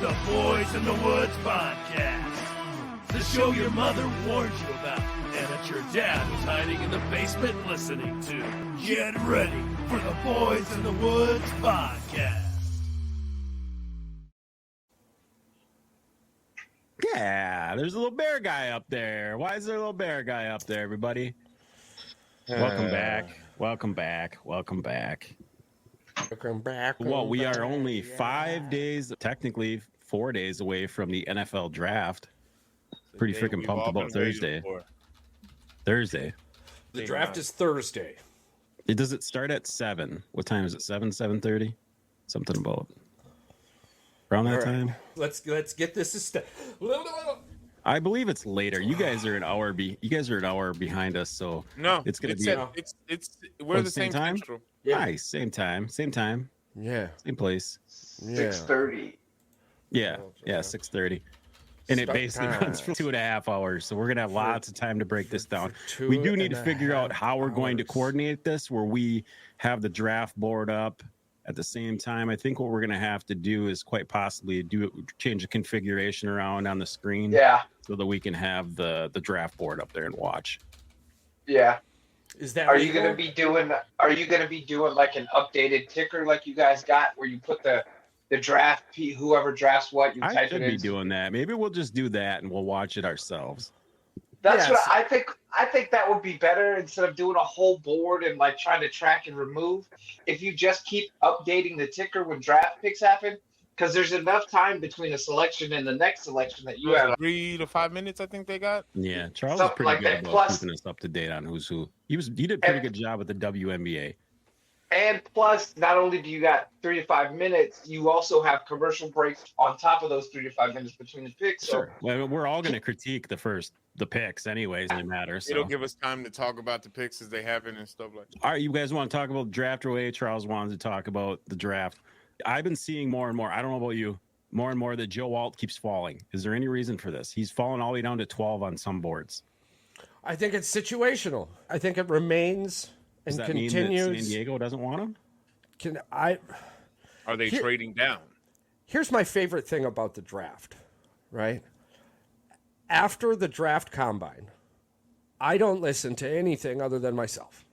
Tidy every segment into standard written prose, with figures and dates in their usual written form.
The Boys in the Woods podcast. The show your mother warned you about and that your dad was hiding in the basement listening to. Get ready for the Boys in the Woods podcast. Yeah, there's a little bear guy up there. Why is there a little bear guy up there, everybody? Welcome back. Welcome back. Welcome back. Welcome back. Well, we are only 5 days, technically 4 days away from the NFL draft. Pretty freaking pumped about Thursday. Thursday. The draft is Thursday. Does it start at 7? What time is it? 7:30? Something about around that time. Let's get this. I believe it's later. You guys are an hour. You guys are an hour behind us, so no, it's gonna be. We're the same time. Central. Yeah. Nice, same time. Yeah, same place. 6:30. Yeah, 6:30. And it basically runs for 2.5 hours. So we're going to have lots of time to break this down. We do need to figure out how we're going to coordinate this, where we have the draft board up at the same time. I think what we're going to have to do is quite possibly change the configuration around on the screen. Yeah. So that we can have the draft board up there and watch. Yeah. Is that Are you going to be doing like an updated ticker like you guys got where you put the draft, whoever drafts what, you type it in? I should be doing that. Maybe we'll just do that and we'll watch it ourselves. That's what I think. I think that would be better instead of doing a whole board and like trying to track and remove. If you just keep updating the ticker when draft picks happen, because there's enough time between a selection and the next selection that you have 3 to 5 minutes. I think they got. Yeah, Charles is pretty good about keeping us up to date on who's who. He did a pretty good job with the WNBA. And plus, not only do you got 3 to 5 minutes, you also have commercial breaks on top of those 3 to 5 minutes between the picks. So. Sure. Well, we're all going to critique the picks anyways, and it matters. So. It'll give us time to talk about the picks as they happen and stuff like that. All right, you guys want to talk about the draft away? Charles wanted to talk about the draft. I've been seeing more and more, I don't know about you, more and more that Joe Alt keeps falling. Is there any reason for this? He's fallen all the way down to 12 on some boards. I think it's situational. I think it remains... Does and that continues. Mean that San Diego doesn't want him? Are they trading down? Here's my favorite thing about the draft, right? After the draft combine, I don't listen to anything other than myself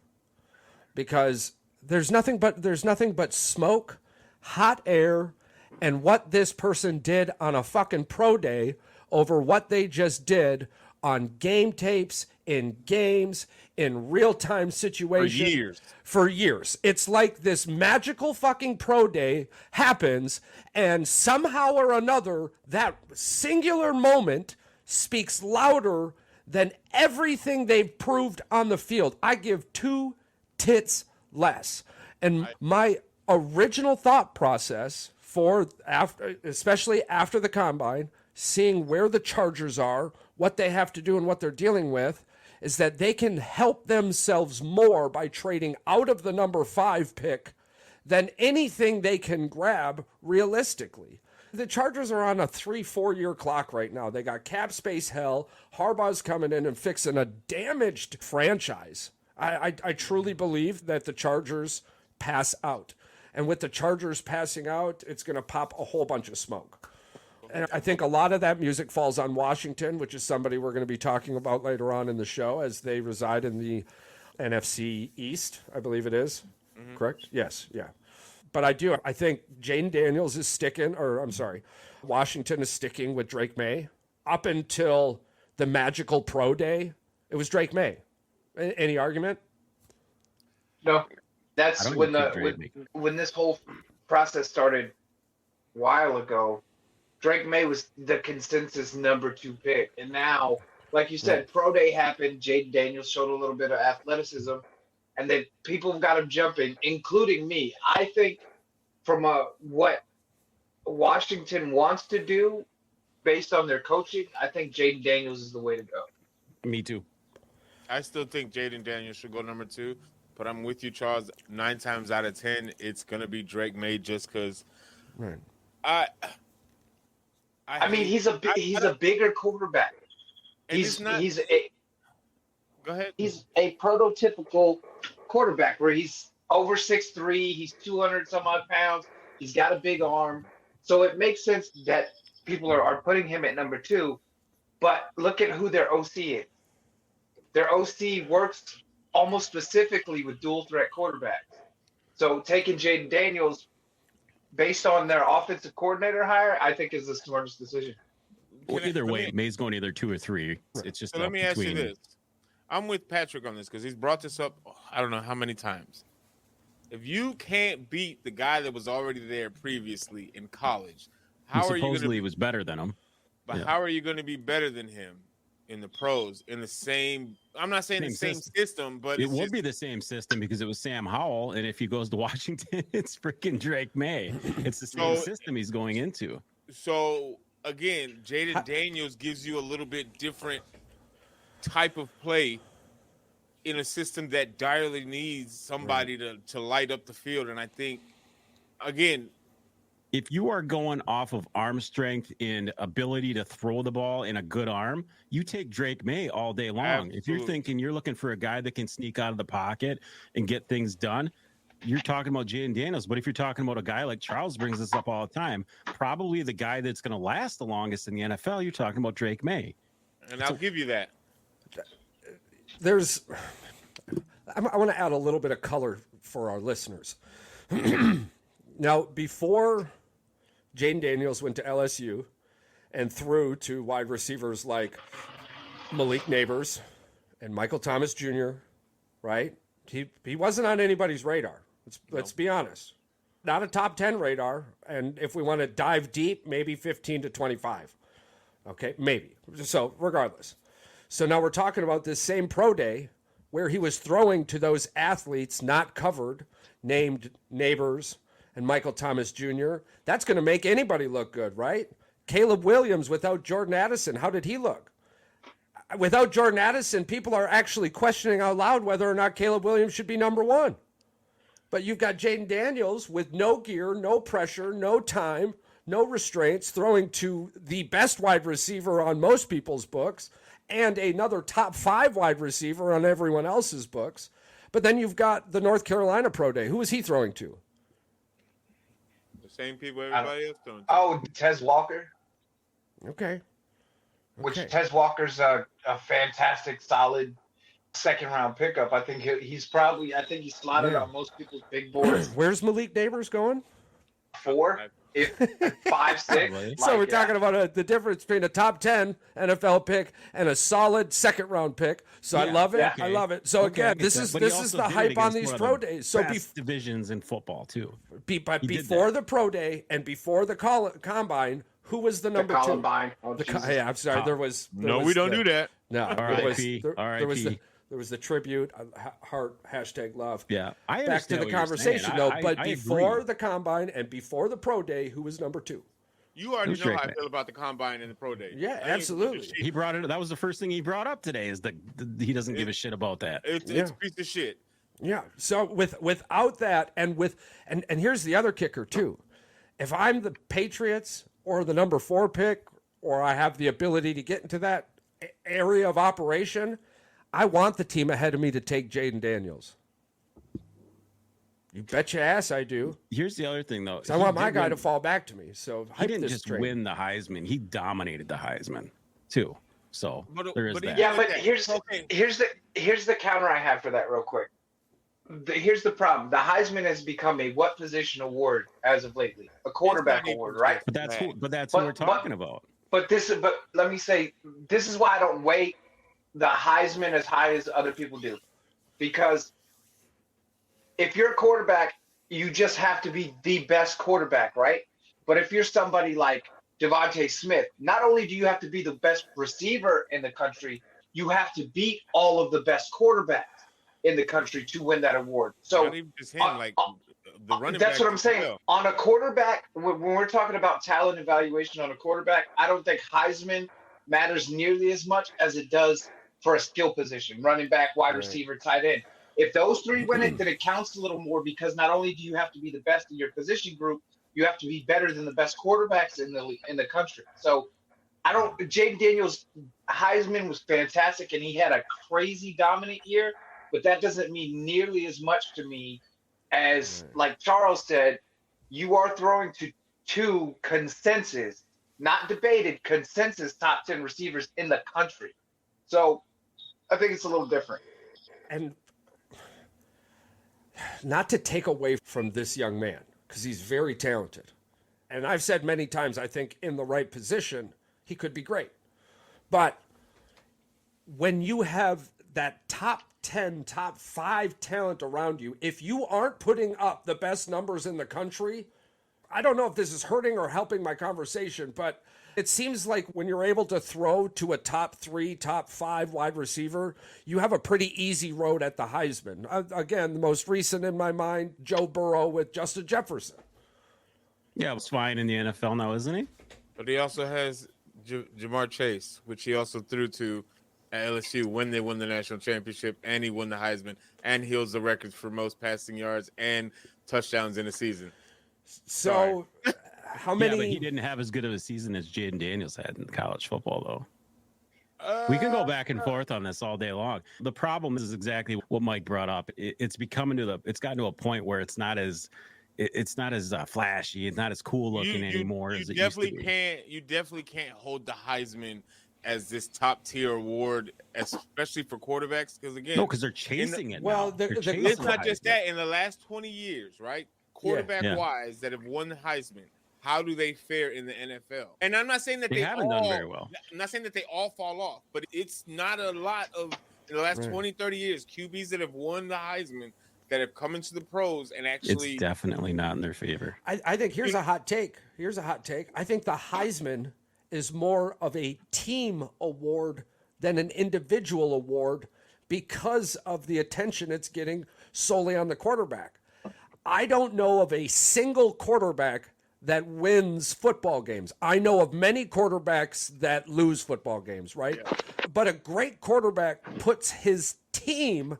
because there's nothing but smoke, hot air, and what this person did on a fucking pro day over what they just did on game tapes, in games, in real-time situations. For years. It's like this magical fucking pro day happens, and somehow or another, that singular moment speaks louder than everything they've proved on the field. I give 2 tits less. And my original thought process especially after the combine, seeing where the Chargers are, what they have to do and what they're dealing with, is that they can help themselves more by trading out of the number 5 pick than anything they can grab realistically. The Chargers are on a 3-4 year clock right now. They got cap space hell. Harbaugh's coming in and fixing a damaged franchise. I truly believe that the Chargers pass out. And with the Chargers passing out, it's going to pop a whole bunch of smoke. And I think a lot of that music falls on Washington, which is somebody we're going to be talking about later on in the show, as they reside in the NFC East, I believe it is. Mm-hmm. Correct? Yes, yeah. But I think Jaden Daniels is Washington is sticking with Drake May. Up until the magical pro day, it was Drake May. Any argument? No. That's when this whole process started a while ago. Drake May was the consensus number 2 pick. And now, like you said, pro day happened. Jaden Daniels showed a little bit of athleticism. And then people have got him jumping, including me. I think from what Washington wants to do based on their coaching, I think Jaden Daniels is the way to go. Me too. I still think Jaden Daniels should go number 2. But I'm with you, Charles. 9 times out of 10, it's going to be Drake May just because I mean, he's a bigger quarterback. Go ahead. He's a prototypical quarterback where he's over 6'3", he's 200 some odd pounds, he's got a big arm. So it makes sense that people are putting him at number 2. But look at who their OC is. Their OC works almost specifically with dual threat quarterbacks. So taking Jaden Daniels based on their offensive coordinator hire, I think is the smartest decision. Well, either way, May's going either 2 or 3. It's just so let me ask you this. I'm with Patrick on this because he's brought this up I don't know how many times. If you can't beat the guy that was already there previously in college, how are you going to? Supposedly he was better than him. But how are you going to be better than him in the pros in the same? I'm not saying the same system, but it would be the same system because it was Sam Howell, and if he goes to Washington, it's freaking Drake May. It's the same system he's going into. So again, Jaden Daniels gives you a little bit different type of play in a system that direly needs somebody to light up the field. And I think, again, if you are going off of arm strength and ability to throw the ball in a good arm, you take Drake May all day long. Absolutely. If you're thinking you're looking for a guy that can sneak out of the pocket and get things done, you're talking about Jaden Daniels. But if you're talking about a guy like Charles brings this up all the time, probably the guy that's going to last the longest in the NFL, you're talking about Drake May. And I'll give you that. I want to add a little bit of color for our listeners. Now, before Jaden Daniels went to LSU and threw to wide receivers like Malik Neighbors and Michael Thomas Jr., right? He wasn't on anybody's radar. Let's be honest. Not a top 10 radar. And if we want to dive deep, maybe 15 to 25. Okay, maybe. So regardless. So now we're talking about this same pro day where he was throwing to those athletes not covered, named Neighbors and Michael Thomas Jr. That's going to make anybody look good, right? Caleb Williams without Jordan Addison, how did he look? Without Jordan Addison, people are actually questioning out loud whether or not Caleb Williams should be number 1. But you've got Jaden Daniels with no gear, no pressure, no time, no restraints, throwing to the best wide receiver on most people's books and another top 5 wide receiver on everyone else's books. But then you've got the North Carolina Pro Day. Who was he throwing to? The same people everybody else throwing to. Oh, Tez Walker. Okay. Which Tez Walker's a fantastic, solid second-round pickup. I think he's slotted on most people's big boards. Where's Malik Neighbors going? 4. 5, 6. So we're talking about the difference between a top 10 NFL pick and a solid second-round pick. So I love it. Okay. I love it. So again, this is the hype on these pro days. So divisions in football too. But before the pro day and before the combine, who was the number 2? Combine. I'm sorry. We don't do that. No. R.I.P. There was the tribute, heart, #love. Yeah, I back to the conversation though. But before the combine and before the pro day, who was number 2? You already know how I feel about the combine and the pro day. Yeah, absolutely. He brought it. That was the first thing he brought up today. Is he doesn't give a shit about that. It's a piece of shit. Yeah. So without that, and here's the other kicker too. If I'm the Patriots or the number 4 pick, or I have the ability to get into that area of operation, I want the team ahead of me to take Jaden Daniels. You bet your ass I do. Here's the other thing, though. I want my guy to fall back to me. So he didn't just win the Heisman; he dominated the Heisman too. So there is that. Yeah, but here's the counter I have for that, real quick. Here's the problem: the Heisman has become a what position award as of lately? A quarterback award, right? But that's what we're talking about. But let me say, this is why I don't weight the Heisman as high as other people do, because if you're a quarterback, you just have to be the best quarterback, right? But if you're somebody like Devontae Smith, not only do you have to be the best receiver in the country, you have to beat all of the best quarterbacks in the country to win that award. So not even just him, the running that's back what I'm saying. well. On a quarterback, when we're talking about talent evaluation on a quarterback, I don't think Heisman matters nearly as much as it does for a skill position, running back, wide receiver, tight end. If those 3 win it, then it counts a little more, because not only do you have to be the best in your position group, you have to be better than the best quarterbacks in the country. So Jaden Daniels' Heisman was fantastic, and he had a crazy dominant year, but that doesn't mean nearly as much to me as, like Charles said, you are throwing 2 consensus, not debated, consensus top 10 receivers in the country. So I think it's a little different. And not to take away from this young man, because he's very talented. And I've said many times, I think in the right position, he could be great. But when you have that top 10, top 5 talent around you, if you aren't putting up the best numbers in the country, I don't know if this is hurting or helping my conversation, but it seems like when you're able to throw to a top 3, top 5 wide receiver, you have a pretty easy road at the Heisman. Again, the most recent in my mind, Joe Burrow with Justin Jefferson. Yeah, it's fine in the NFL now, isn't he? But he also has Jamar Chase, which he also threw to at LSU when they won the national championship, and he won the Heisman, and he holds the records for most passing yards and touchdowns in a season. So, how many? Yeah, but he didn't have as good of a season as Jaden Daniels had in college football, though. We can go back and forth on this all day long. The problem is exactly what Mike brought up. It's gotten to a point where it's not as flashy. It's not as cool looking anymore as it used to be. You definitely can't hold the Heisman as this top tier award, especially for quarterbacks. Because again, because they're chasing it. Well, it's not just that. In the last 20 years, right? Quarterback-wise, that have won the Heisman, how do they fare in the NFL? And I'm not saying that they haven't done very well. I'm not saying that they all fall off, but it's not a lot of in the last 20, 30 years QBs that have won the Heisman that have come into the pros and actually. It's definitely not in their favor. I think here's a hot take. I think the Heisman is more of a team award than an individual award because of the attention it's getting solely on the quarterback. I don't know of a single quarterback that wins football games. I know of many quarterbacks that lose football games, right? Yeah. But a great quarterback puts his team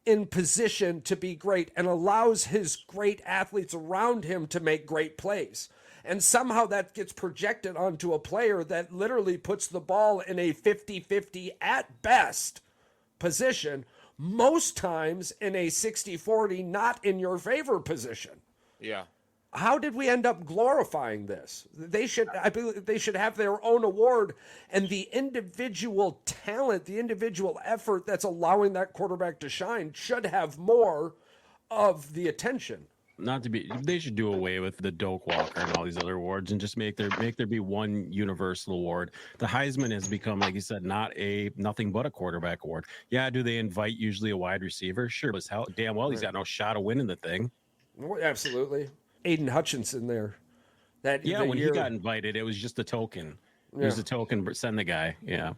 in position to be great and allows his great athletes around him to make great plays. And somehow that gets projected onto a player that literally puts the ball in a 50-50 at best position, most times in a 60-40 not in your favor position. Yeah. How did we end up glorifying this? I believe they should have their own award, and the individual talent, the individual effort that's allowing that quarterback to shine should have more of the attention. They should do away with the Doak Walker and all these other awards and just make there be one universal award. The Heisman has become, like you said, nothing but a quarterback award. Yeah, do they invite usually a wide receiver? Sure, but damn well he's got no shot of winning the thing. Absolutely. Aiden Hutchinson there. When he got invited, it was just a token. It was a token, send the guy. Yeah.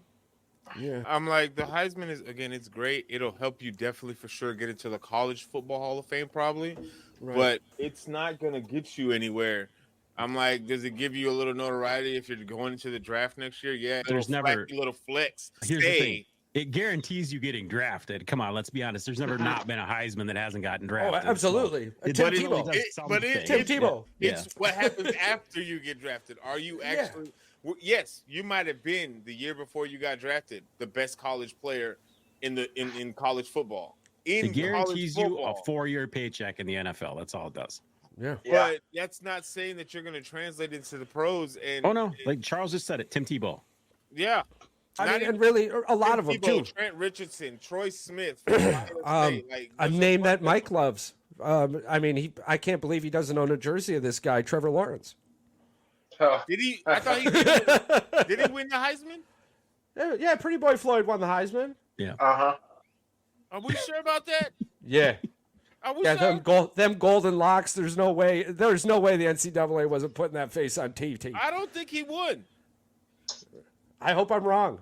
Yeah. I'm like, the Heisman is, again, it's great. It'll help you definitely for sure get into the College Football Hall of Fame probably. Right. But it's not going to get you anywhere. I'm like, does it give you a little notoriety if you're going into the draft next year? Yeah. There's never a little flex. Here's the thing. It guarantees you getting drafted. Come on, let's be honest. There's never not been a Heisman that hasn't gotten drafted. Oh, absolutely. Tim Tebow. It's what happens after you get drafted. Are you actually yes, you might have been the year before you got drafted the best college player in college football. It guarantees you a 4-year paycheck in the NFL. That's all it does. Yeah. But that's not saying that you're going to translate into the pros. And like Charles just said it, Tim Tebow. Yeah. And really, a lot of them too. Trent Richardson, Troy Smith. A name that Mike loves. I can't believe he doesn't own a jersey of this guy, Trevor Lawrence. Did he? I thought he did. Did he win the Heisman? Yeah, Pretty Boy Floyd won the Heisman. Yeah. Are we sure about that? Yeah. Are we sure? Them golden locks. There's no way the NCAA wasn't putting that face on TV. I don't think he won. I hope I'm wrong.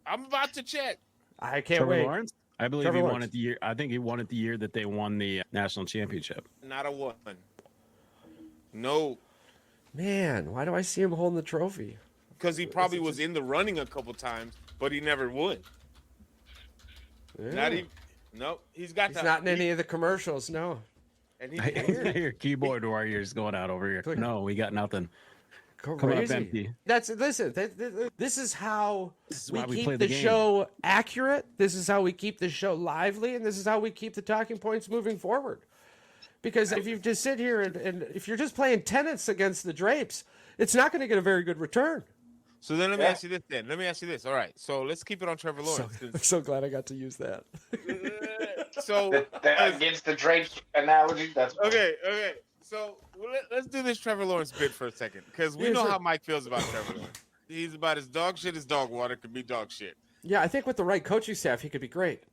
I'm about to check. I can't Trevor wait. Lawrence? I believe he won it the year. I think he won it the year that they won the national championship. Not a one. No. Man, why do I see him holding the trophy? Because he probably was in the running a couple times, but he never won. Yeah. Not even. No, he's not in any of the commercials. No. And your keyboard warriors going out over here. No, we got nothing. Coming up empty. This is how we keep the show accurate. This is how we keep the show lively, and this is how we keep the talking points moving forward. Because if you just sit here and if you're just playing tennis against the Drapes, it's not going to get a very good return. So then let me ask you this. Let me ask you this. All right. So let's keep it on Trevor Lawrence. I'm so glad I got to use that. So against the Drapes analogy, that's okay. So let's do this Trevor Lawrence bit for a second, because we know how Mike feels about Trevor Lawrence. He's about as dog shit as dog water could be dog shit. Yeah, I think with the right coaching staff, he could be great.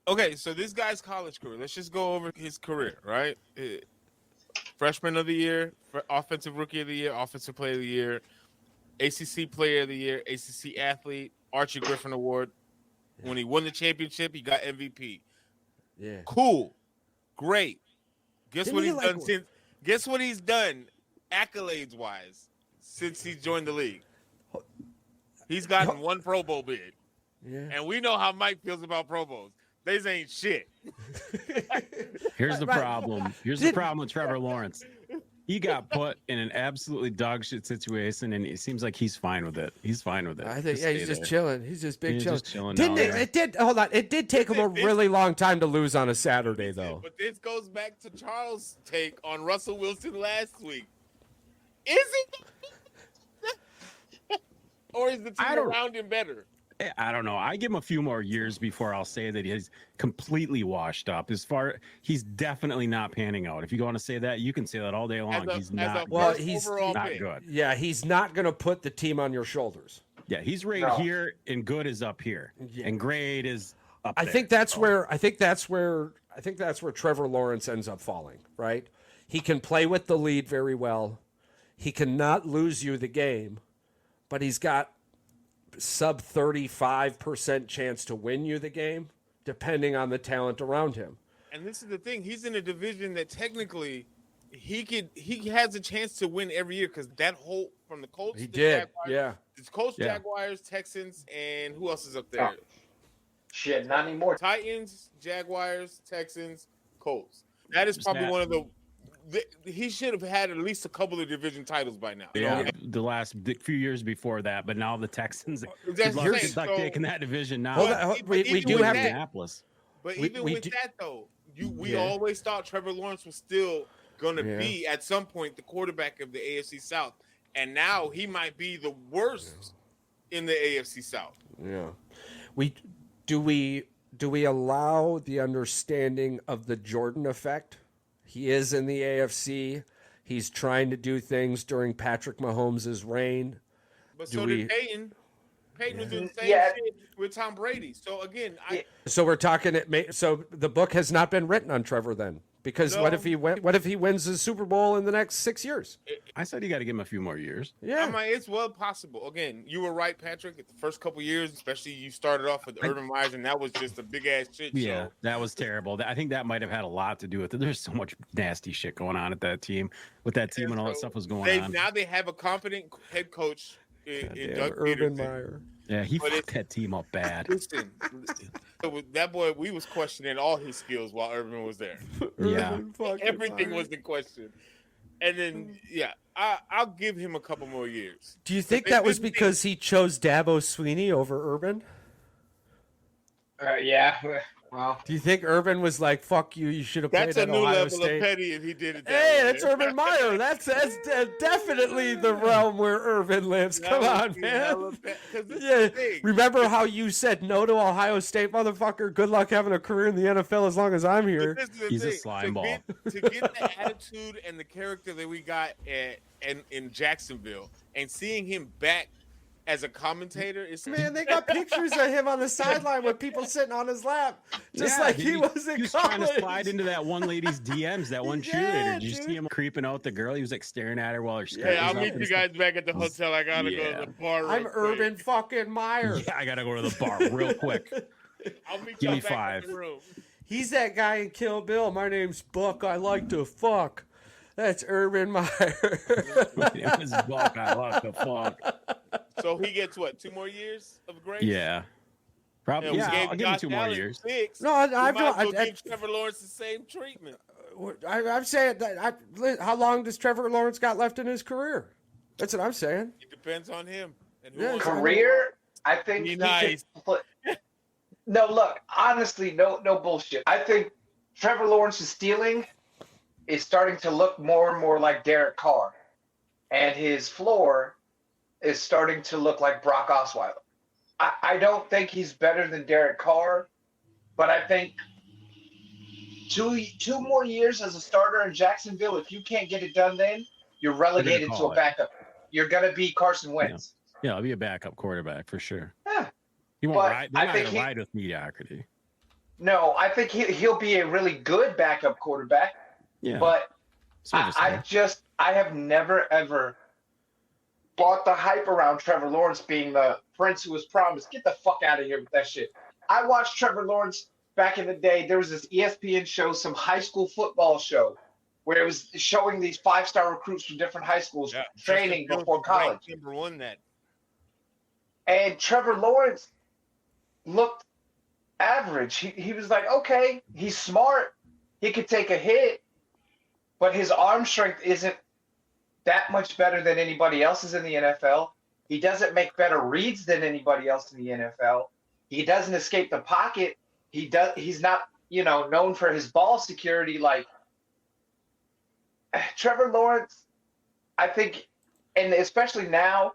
Okay, so this guy's college career. Let's just go over his career, right? Freshman of the year, offensive rookie of the year, offensive player of the year, ACC player of the year, ACC athlete, Archie Griffin Award. When he won the championship, he got MVP. Yeah. Cool. Great. Guess what he's done accolades-wise since he joined the league? He's gotten one Pro Bowl bid. Yeah. And we know how Mike feels about Pro Bowls. These ain't shit. Here's the problem. Here's the problem with Trevor Lawrence. He got put in an absolutely dog shit situation, and it seems like he's fine with it. He's fine with it. I think he's just chilling. He's just big chilling. Just chilling Didn't now, it? yeah. It did. Hold on. It did take him a really long time to lose on a Saturday, though. But this goes back to Charles' take on Russell Wilson last week. Is it? Or is the team around him better? I don't know. I give him a few more years before I'll say that he's completely washed up. He's definitely not panning out. If you want to say that, you can say that all day long. He's not good. Yeah, he's not going to put the team on your shoulders. Yeah, he's right here, and good is up here, and great is up there. I think that's where Trevor Lawrence ends up falling. Right? He can play with the lead very well. He cannot lose you the game, but he's got sub 35% chance to win you the game, depending on the talent around him. And this is the thing: he's in a division that technically he has a chance to win every year, because that whole from the Colts. He did, Jaguars, yeah. It's Colts, Jaguars, Texans, and who else is up there? Shit, not anymore. Titans, Jaguars, Texans, Colts. That is probably one of the. He should have had at least a couple of division titles by now. The last few years before that, but now the Texans You're stuck taking that division now. We do have Indianapolis. But even with that, though, we always thought Trevor Lawrence was still going to be, at some point, the quarterback of the AFC South. And now he might be the worst in the AFC South. Yeah. Do we allow the understanding of the Jordan effect? He is in the AFC. He's trying to do things during Patrick Mahomes' reign. But so did Peyton. Peyton was doing the same shit with Tom Brady. So again, so we're talking. So the book has not been written on Trevor then, because what if he wins the Super Bowl in the next 6 years? I said you got to give him a few more years. Yeah, I mean, it's well possible. Again, you were right, Patrick. The first couple years, especially, you started off with Urban Myers, and that was just a big ass shit show. Yeah, that was terrible. I think that might have had a lot to do with it. There's so much nasty shit going on at that team, and all that stuff was going on. Now they have a competent head coach in Doug Urban Peterson. Meyer. Yeah, he fucked that team up bad. Listen, that boy, we was questioning all his skills while Urban was there. Yeah, everything was in question. And then, I'll give him a couple more years. Do you think that was because he chose Dabo Sweeney over Urban? Yeah. Well, do you think Urban was like, "Fuck you, you should have played at Ohio State"? That's a new level of petty if he did it. Hey, that's Urban Meyer. That's definitely the realm where Urban lives. Come on, man. Yeah. Remember how you said no to Ohio State, motherfucker? Good luck having a career in the NFL as long as I'm here. He's a slime ball. To get the attitude and the character that we got in Jacksonville, and seeing him back as a commentator, man, they got pictures of him on the sideline with people sitting on his lap, just like he was in college. He was trying to slide into that one lady's DMs, that one cheerleader. Did you see him creeping out the girl? He was like staring at her while her skirt was I'll up. meet you guys back at the hotel. I gotta go to the bar. I'm Urban fucking Meyer. Yeah, I gotta go to the bar real quick. I'll meet Give you me back 5. in the room. He's that guy in Kill Bill. My name's Buck. I like to fuck. That's Urban Meyer. It was Buck. I like to fuck. So he gets what, 2 more years of grace? Yeah, probably. Yeah, I'll give him 2 more years. 6. No, I've give Trevor Lawrence the same treatment. I'm saying that. How long does Trevor Lawrence got left in his career? That's what I'm saying. It depends on him. And career, I think. Be nice. No, look. Honestly, no bullshit. I think Trevor Lawrence's stealing is starting to look more and more like Derek Carr, and his floor is starting to look like Brock Osweiler. I don't think he's better than Derek Carr, but I think two more years as a starter in Jacksonville, if you can't get it done then, you're relegated to a backup. You're going to be Carson Wentz. Yeah, I'll be a backup quarterback for sure. Yeah. He won't ride. They're not going to ride with mediocrity. No, I think he'll be a really good backup quarterback. Yeah. But I have never, ever bought the hype around Trevor Lawrence being the prince who was promised. Get the fuck out of here with that shit. I watched Trevor Lawrence back in the day. There was this ESPN show, some high school football show, where it was showing these 5-star recruits from different high schools training before college. Number one that. And Trevor Lawrence looked average. He was like, okay, he's smart. He could take a hit, but his arm strength isn't that much better than anybody else's in the NFL. He doesn't make better reads than anybody else in the NFL. He doesn't escape the pocket. He's not, known for his ball security. Like Trevor Lawrence, I think, and especially now,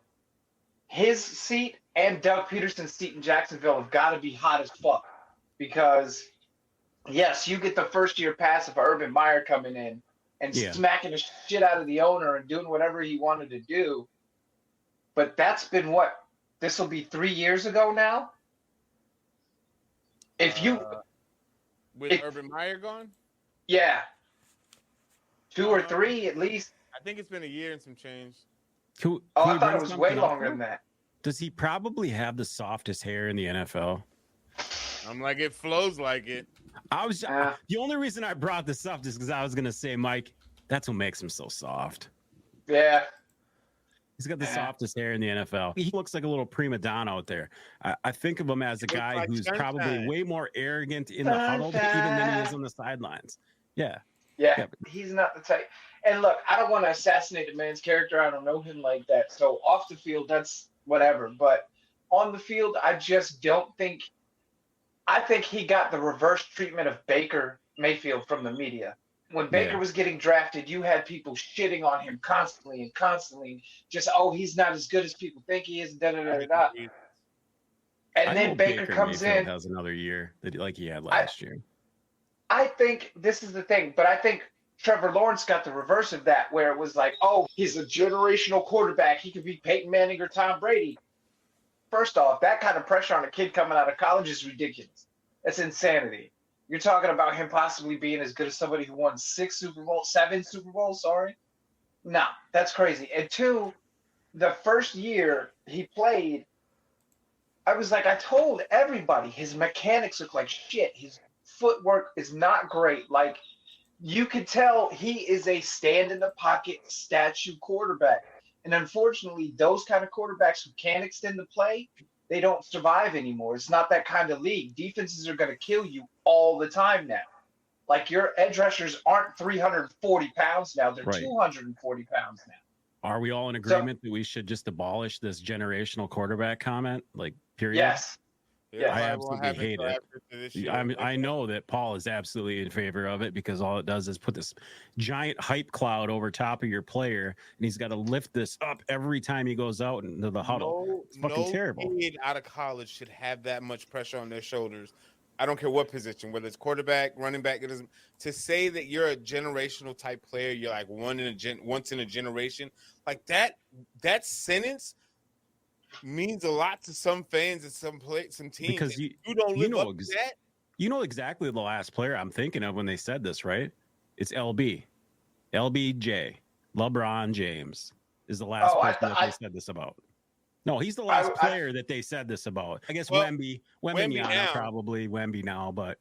his seat and Doug Peterson's seat in Jacksonville have got to be hot as fuck. Because, yes, you get the first-year pass of Urban Meyer coming in and smacking the shit out of the owner and doing whatever he wanted to do. But that's been what? This will be 3 years ago now? Urban Meyer gone? Yeah. 2 or 3 at least. I think it's been a year and some change. I thought it was way longer than that. Does he probably have the softest hair in the NFL? I'm like, it flows like it. The only reason I brought this up is because I was gonna say, Mike, that's what makes him so soft. Yeah. He's got the softest hair in the NFL. He looks like a little prima donna out there. I think of him as a guy who's probably way more arrogant in the huddle even than he is on the sidelines. Yeah. Yeah, he's not the type. And look, I don't want to assassinate the man's character. I don't know him like that. So off the field, that's whatever. But on the field, I just don't think – I think he got the reverse treatment of Baker Mayfield from the media. When Baker was getting drafted, you had people shitting on him constantly. Just, he's not as good as people think he is, da-da-da-da-da. And then Baker comes in. Has another year like he had last year. I think this is the thing, but I think Trevor Lawrence got the reverse of that, where it was like, he's a generational quarterback. He could be Peyton Manning or Tom Brady. First off, that kind of pressure on a kid coming out of college is ridiculous. That's insanity. You're talking about him possibly being as good as somebody who won 7 Super Bowls, sorry. No, that's crazy. And 2, the first year he played, I was like, I told everybody his mechanics look like shit. His footwork is not great. Like, you could tell he is a stand-in-the-pocket statue quarterback. And unfortunately, those kind of quarterbacks who can't extend the play, they don't survive anymore. It's not that kind of league. Defenses are going to kill you all the time now. Like, your edge rushers aren't 340 pounds now. They're 240 pounds now. Are we all in agreement that we should just abolish this generational quarterback comment? Like, period? Yes. Yeah, I absolutely hate it. I know that Paul is absolutely in favor of it because all it does is put this giant hype cloud over top of your player, and he's got to lift this up every time he goes out into the huddle. It's fucking terrible. No kid out of college should have that much pressure on their shoulders. I don't care what position, whether it's quarterback, running back. It doesn't. To say that you're a generational type player, you're like once in a generation, like that. That sentence means a lot to some fans and some teams. Because you don't live up to that. You know exactly the last player I'm thinking of when they said this, right? It's LBJ, LeBron James is the last person that they said this about. No, he's the last player that they said this about. I guess Wemby now, probably Wemby now, but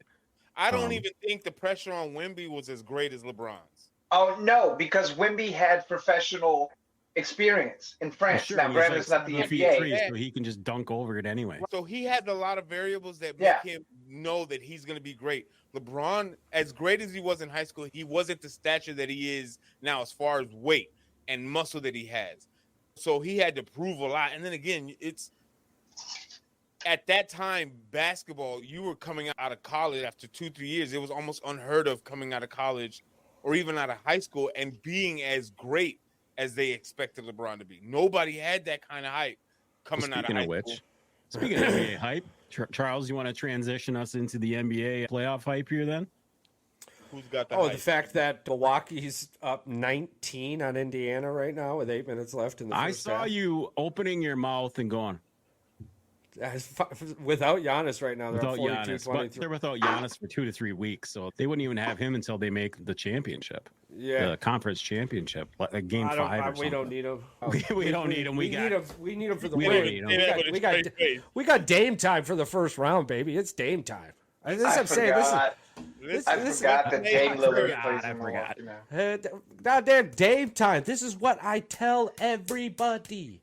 I don't even think the pressure on Wemby was as great as LeBron's. Oh no, because Wemby had professional experience in France. Sure, now, granted, it's not the NBA. So he can just dunk over it anyway. So he had a lot of variables that make him know that he's going to be great. LeBron, as great as he was in high school, he wasn't the stature that he is now as far as weight and muscle that he has. So he had to prove a lot. And then again, it's at that time, basketball, you were coming out of college after 2-3 years. It was almost unheard of coming out of college or even out of high school and being as great as they expected LeBron to be. Nobody had that kind of hype coming out of high school. Speaking of NBA hype, Charles, you want to transition us into the NBA playoff hype here then? Who's got the Oh, hype? the fact that Milwaukee's up 19 on Indiana right now with 8 minutes left in the first half. I saw you opening your mouth and going. Without Giannis right now, they're Without 42, Giannis, 23. but they're without Giannis for 2 to 3 weeks, so they wouldn't even have him until they make the championship, the conference championship, like game 5 or something. We don't need him. We don't need him. We need him for the we win. don't need him. We got Dame time for the first round, baby. It's Dame time. I forgot that Dame Lillard plays in Milwaukee now. Goddamn Dame time. This is what I tell everybody.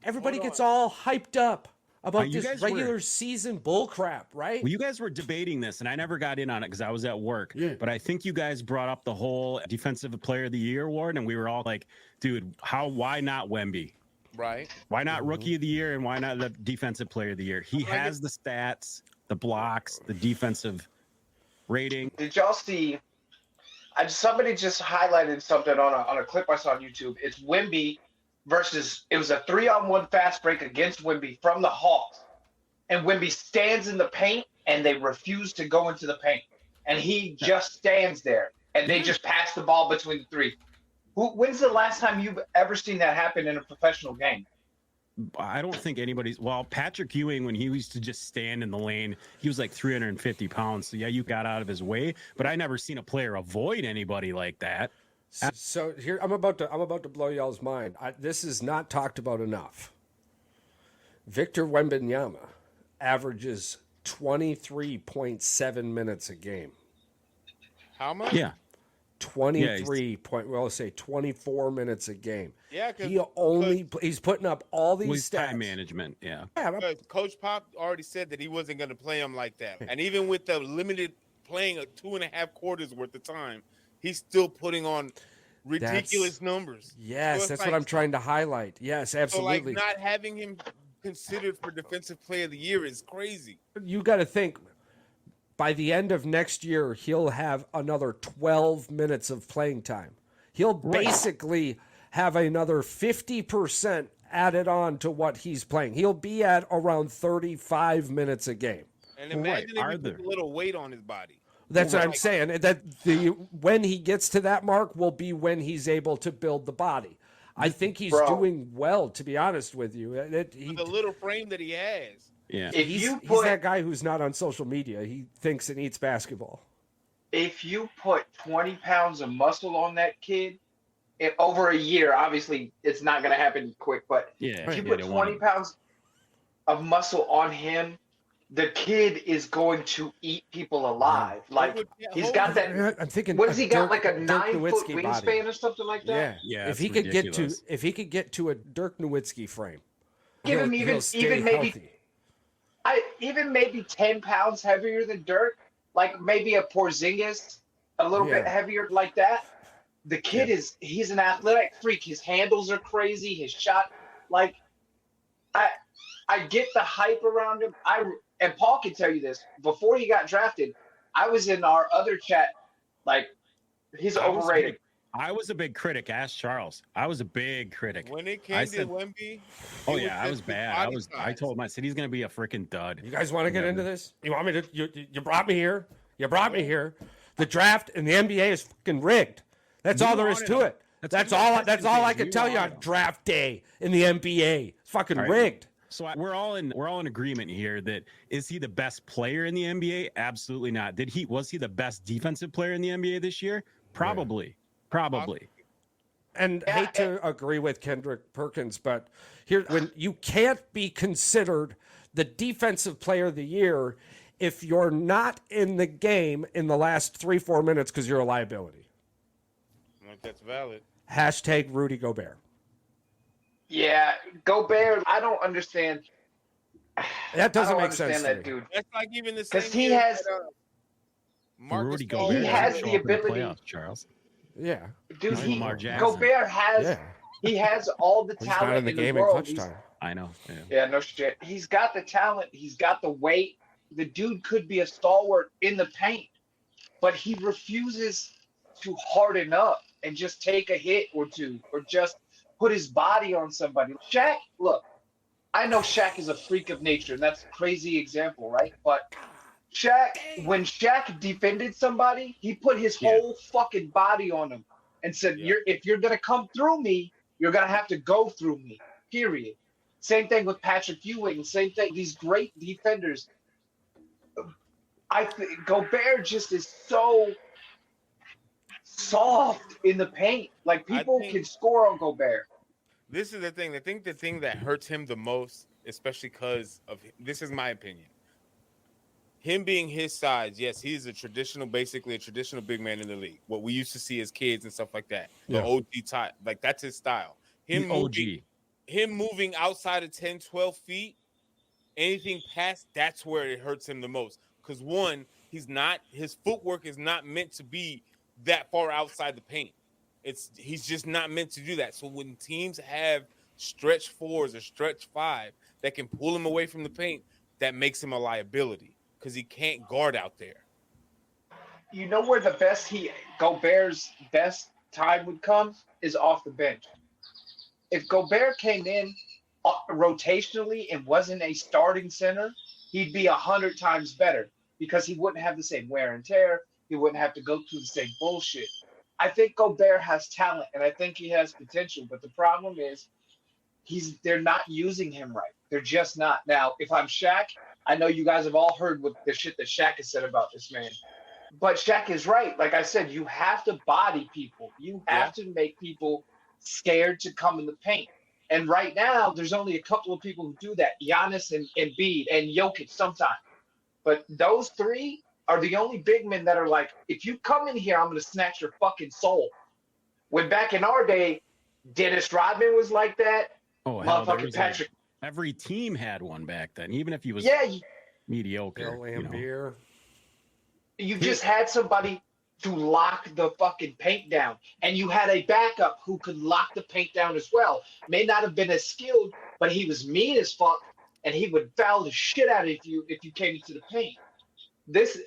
Everybody gets all hyped up about this regular season bull crap, right? Well, you guys were debating this, and I never got in on it because I was at work. Yeah. But I think you guys brought up the whole Defensive Player of the Year award, and we were all like, dude, why not Wemby? Right. Why not Rookie of the Year, and why not the Defensive Player of the Year? He has the stats, the blocks, the defensive rating. Did y'all see? Somebody just highlighted something on a clip I saw on YouTube. It's Wemby versus, it was a 3-on-1 fast break against Wemby from the Hawks. And Wemby stands in the paint, and they refuse to go into the paint. And he just stands there, and they just pass the ball between the three. When's the last time you've ever seen that happen in a professional game? I don't think anybody's. Well, Patrick Ewing, when he used to just stand in the lane, he was like 350 pounds. So, yeah, you got out of his way. But I never seen a player avoid anybody like that. So here I'm about to blow y'all's mind. This is not talked about enough. Victor Wembanyama averages 23.7 minutes a game. How much? Yeah. 24 minutes a game. Yeah, he's putting up all these stats. Time management, yeah. Because Coach Pop already said that he wasn't going to play him like that. And even with the limited playing of 2.5 quarters worth of time, he's still putting on ridiculous numbers. Yes, that's what I'm trying to highlight. Yes, absolutely. So, not having him considered for Defensive Player of the Year is crazy. You got to think, by the end of next year, he'll have another 12 minutes of playing time. He'll basically have another 50% added on to what he's playing. He'll be at around 35 minutes a game. And imagine if he put a little weight on his body. That's what I'm saying. That when he gets to that mark will be when he's able to build the body. I think he's doing well, to be honest with you. The little frame that he has. Yeah, he's that guy who's not on social media. He thinks and eats basketball. If you put 20 pounds of muscle on that kid, over a year, obviously it's not going to happen quick, but if you put 20 pounds of muscle on him, the kid is going to eat people alive. Like, he's got that. I'm thinking, what has he got? Like a 9-foot wingspan or something like that? Yeah. If he could get to a Dirk Nowitzki frame, give him even maybe 10 pounds heavier than Dirk, like maybe a Porzingis, a little bit heavier like that. The kid he's an athletic freak. His handles are crazy. His shot, like, I get the hype around him. And Paul can tell you this. Before he got drafted, I was in our other chat, like, he's overrated. I was a big critic. Ask Charles. I was a big critic. When it came to Wemby, I was bad. I told him, I said he's going to be a freaking dud. You guys want to get into this? You want me to? You brought me here. You brought me here. The draft in the NBA is fucking rigged. That's all there is to it. That's all I can tell you on draft day in the NBA. It's fucking rigged. So we're all in agreement here that is he the best player in the NBA? Absolutely not. Was he the best defensive player in the NBA this year? Probably. And hate to agree with Kendrick Perkins, but when you can't be considered the defensive player of the year if you're not in the game in the last 3-4 minutes because you're a liability. I think that's valid. # Rudy Gobert. Yeah, Gobert, I don't understand. That doesn't make sense to me. Dude. That's like even the same. Because he has Rudy Gobert. He has the ability. Playoffs, Charles. Yeah, dude. Gobert has. He has all the talent in the world. I know. Yeah, no shit. He's got the talent. He's got the weight. The dude could be a stalwart in the paint, but he refuses to harden up and just take a hit or two, or just put his body on somebody. Shaq, look, I know Shaq is a freak of nature, and that's a crazy example, right? But when Shaq defended somebody, he put his whole fucking body on him and said, if you're going to come through me, you're going to have to go through me, period. Same thing with Patrick Ewing. Same thing. These great defenders. I think Gobert just is so soft in the paint. Like, people can score on Gobert. This is the thing. I think the thing that hurts him the most, especially because of this is my opinion. Him being his size, yes, he's basically a traditional big man in the league. What we used to see as kids and stuff like that. The OG type. Like, that's his style. Him moving outside of 10, 12 feet, anything past, that's where it hurts him the most. Because one, his footwork is not meant to be that far outside the paint. He's just not meant to do that. So when teams have stretch fours or stretch five that can pull him away from the paint, that makes him a liability because he can't guard out there. You know where Gobert's best time would come is off the bench. If Gobert came in rotationally and wasn't a starting center, he'd be 100 times better because he wouldn't have the same wear and tear. He wouldn't have to go through the same bullshit. I think Gobert has talent, and I think he has potential. But the problem is they're not using him right. They're just not. Now, if I'm Shaq, I know you guys have all heard what the shit that Shaq has said about this man. But Shaq is right. Like I said, you have to body people. You have to make people scared to come in the paint. And right now, there's only a couple of people who do that. Giannis and Embiid and Jokic sometimes. But those three are the only big men that are like, if you come in here, I'm going to snatch your fucking soul. When back in our day, Dennis Rodman was like that. Oh, hell, motherfucking Patrick. Every team had one back then, even if he was mediocre. Bill you just had somebody to lock the fucking paint down. And you had a backup who could lock the paint down as well. May not have been as skilled, but he was mean as fuck, and he would foul the shit out of you if you came into the paint.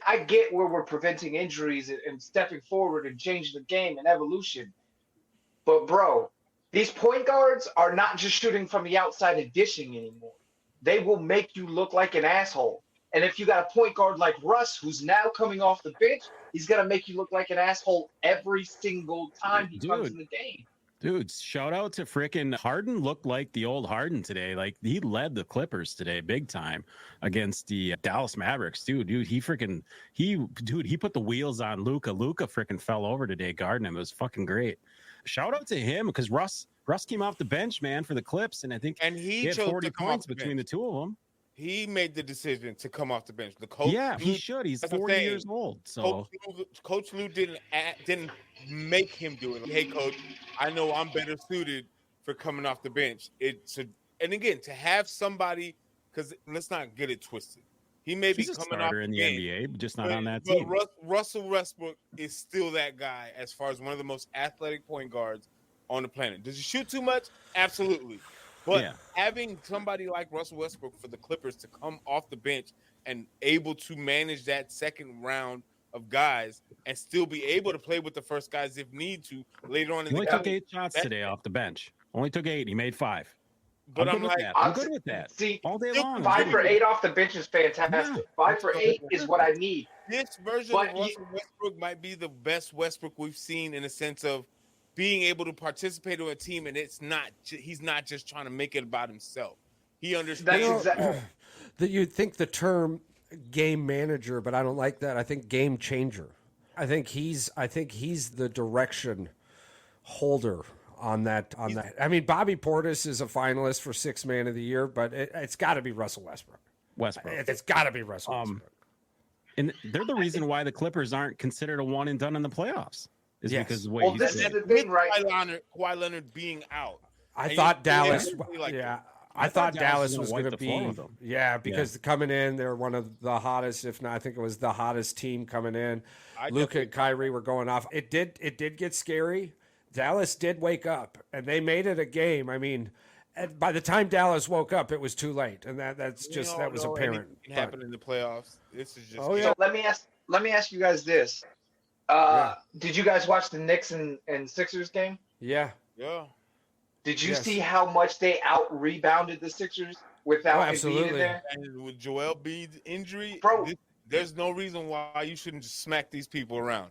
I get where we're preventing injuries and stepping forward and changing the game and evolution. But, bro, these point guards are not just shooting from the outside and dishing anymore. They will make you look like an asshole. And if you got a point guard like Russ, who's now coming off the bench, he's going to make you look like an asshole every single time he comes in the game. Dude, shout out to frickin' Harden. Looked like the old Harden today. Like, he led the Clippers today big time against the Dallas Mavericks. Dude, he put the wheels on Luka. Luka frickin' fell over today guarding him. It was fucking great. Shout out to him because Russ came off the bench, man, for the Clips, and I think he had 40 points between the two of them. He made the decision to come off the bench. The coach, he should. He's 40 years old. So Coach Lou didn't make him do it. Hey, Coach, I know I'm better suited for coming off the bench. And again, to have somebody, because let's not get it twisted. He may be coming off in the NBA, but just not on that team. team. But Russell Westbrook is still that guy as far as one of the most athletic point guards on the planet. Does he shoot too much? Absolutely. But having somebody like Russell Westbrook for the Clippers to come off the bench and able to manage that second round of guys and still be able to play with the first guys if need to later on in the game. He only took 8 shots today off the bench. Only took 8. He made 5. But I'm good with that. See, all day long. 5 for 8 off the bench is fantastic. 5 for 8 is what I need. This version of Russell Westbrook might be the best Westbrook we've seen in the sense of being able to participate on a team, and he's not just trying to make it about himself. He understands that you'd think the term game manager, but I don't like that. I think game changer. I think he's the direction holder on that. I mean, Bobby Portis is a finalist for 6th Man of the Year, but it's got to be Russell Westbrook. It's got to be Russell Westbrook. And they're the reason why the Clippers aren't considered a one and done in the playoffs. Is because of the way this is the thing, right? Kawhi Leonard being out. I thought Dallas was going to be, because coming in, they're one of the hottest, if not, I think it was the hottest team coming in. Luka and Kyrie were going off. It did get scary. Dallas did wake up, and they made it a game. I mean, by the time Dallas woke up, it was too late, and that was apparent. It happened in the playoffs. This is just. So let me ask you guys this: Did you guys watch the Knicks and Sixers game? Yeah. Yeah. Did you see how much they out-rebounded the Sixers without Embiid in there? And with Joel Embiid's injury, Bro, there's no reason why you shouldn't just smack these people around.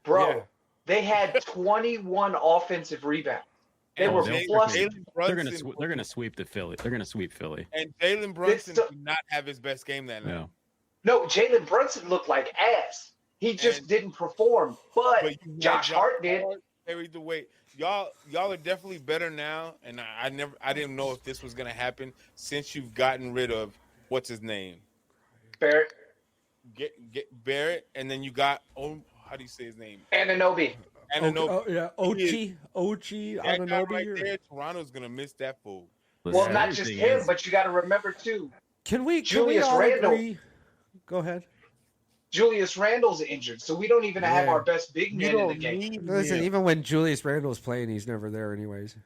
Bro, they had 21 offensive rebounds. They were plus. They're gonna sweep the Philly. They're gonna sweep Philly. And Jalen Brunson did not have his best game that night. No, Jalen Brunson looked like ass. He just didn't perform. But Josh Hart did. Carried the weight. Y'all are definitely better now. And I didn't know if this was gonna happen since you've gotten rid of what's his name, Barrett. Get Barrett, and then you got how do you say his name? Anunoby. Ochi, that guy right there, Toronto's gonna miss that fool. Well, not just him, but you got to remember too. Can we Julius Randle? Agree? Go ahead. Julius Randle's injured, so we don't even have our best big man in the game. Listen, even when Julius Randle's playing, he's never there anyways.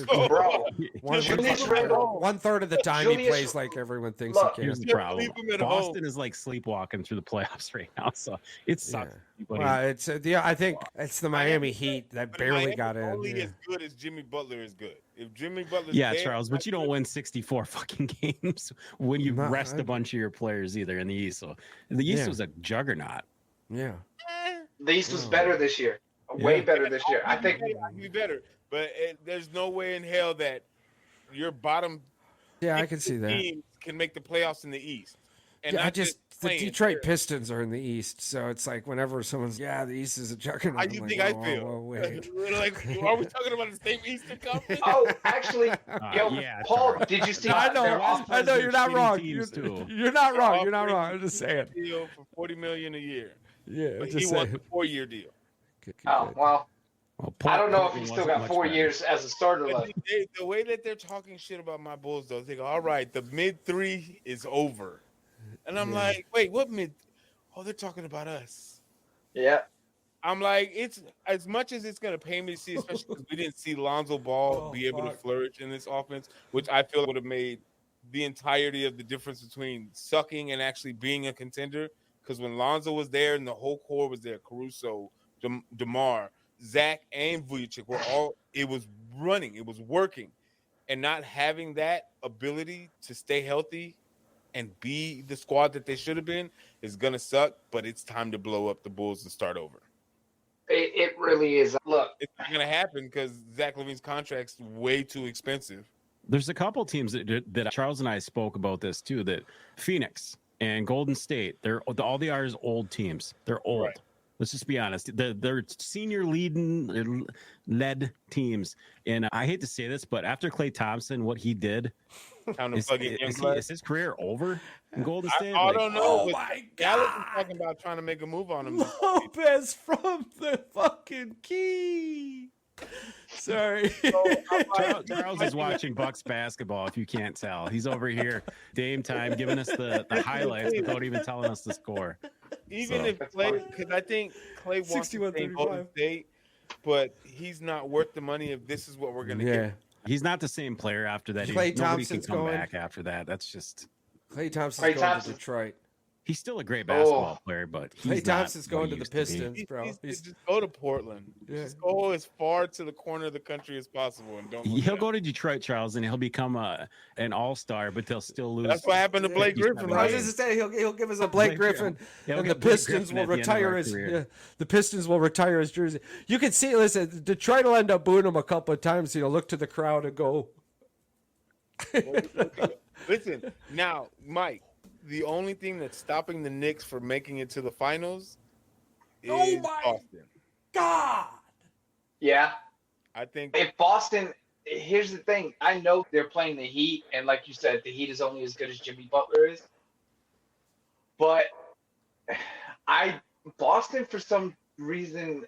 Bro, one third of the time he plays like everyone thinks he can. Here's the problem. Boston is like sleepwalking through the playoffs right now, so it sucks. Well, I think it's the Miami Heat that barely got in. Only as good as Jimmy Butler is good. If Jimmy Butler's Charles, but you don't win 64 fucking games when you rest a bunch of your players either in the East. So the East was a juggernaut. Yeah. The East was better this year. Way better this year. I think be better, but there's no way in hell that your bottom. Yeah, I can see that. Teams can make the playoffs in the East. And the Detroit Pistons are in the East, so it's like whenever someone's the East is a juggernaut. How do you think I feel? Wait. Like, are we talking about the same Eastern Conference? Oh, actually, Paul, did you see? I know you're not wrong. You're not wrong. You're not wrong. I'm just saying. Deal for $40 million a year. Yeah, but he wants a 4-year deal. Well, I don't know if he still got 4 years as a starter left. The way that they're talking shit about my Bulls, though, they go, all right, the mid-3 is over. And I'm like, wait, what mid? Oh, they're talking about us. Yeah. I'm like, it's as much as it's going to pay me to see, especially because we didn't see Lonzo Ball be able to flourish in this offense, which I feel would have made the entirety of the difference between sucking and actually being a contender. Because when Lonzo was there and the whole core was there, Caruso, DeMar, Zach, and Vujicic were all, it was running, it was working. And not having that ability to stay healthy and be the squad that they should have been is going to suck, but it's time to blow up the Bulls and start over. It really is. Look. It's not going to happen because Zach LaVine's contract's way too expensive. There's a couple teams that Charles and I spoke about this too, that Phoenix and Golden State, all they are is old teams. They're old. Right. Let's just be honest. They're senior led teams. And I hate to say this, but after Klay Thompson, what he did, is his career over in Golden State? I don't know. Oh my God. Dallas is talking about trying to make a move on him. Lopez from the fucking key. Sorry. Charles is watching Bucks basketball, if you can't tell. He's over here, Dame time, giving us the highlights without even telling us the score. Even if Klay, because I think Klay wants to stay Golden State, but he's not worth the money if this is what we're going to get. He's not the same player after that. Nobody can come back after that. That's just... Klay Thompson's going to Detroit. He's still a great basketball player, but Klay Thompson's going to the Pistons, bro. Just go to Portland. Yeah. Just go as far to the corner of the country as possible, and don't. He'll go to Detroit, Charles, and he'll become an all-star, but they'll still lose. That's what happened to Blake Griffin. Right? I was just saying he'll give us a Blake Griffin, and the Pistons will retire his. The Pistons will retire his jersey. You can see. Listen, Detroit will end up booing him a couple of times. Look to the crowd and go. Listen now, Mike. The only thing that's stopping the Knicks from making it to the finals is Boston. God. Yeah. I think if Boston, here's the thing. I know they're playing the Heat, and like you said, the Heat is only as good as Jimmy Butler is. But Boston, for some reason,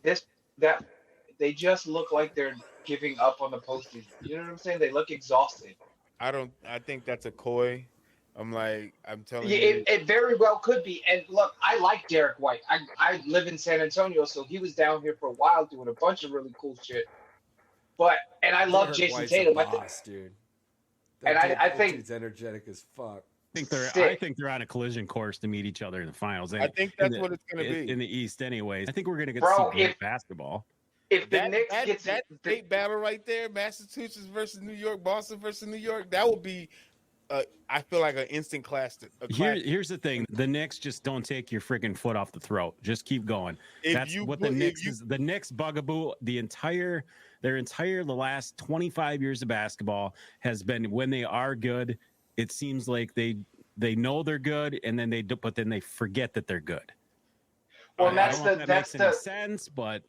that they just look like they're giving up on the postseason. You know what I'm saying? They look exhausted. I think that's a coy. I'm telling you. It very well could be. And look, I like Derek White. I live in San Antonio, so he was down here for a while doing a bunch of really cool shit. And I love Jason Tatum. Boss, dude. And I think he's energetic as fuck. think they're on a collision course to meet each other in the finals. I think that's what it's going to be in the East, anyways. I think we're going to get Bro, some great basketball. If the Knicks that get state battle right there, Massachusetts versus New York, Boston versus New York, that would be, I feel like an instant classic. Here's the thing: the Knicks just don't take your freaking foot off the throat. Just keep going. That's what the Knicks is. The Knicks bugaboo. The last 25 years of basketball has been when they are good. It seems like they know they're good, and then they forget that they're good. Well, I don't know if that makes any sense, but.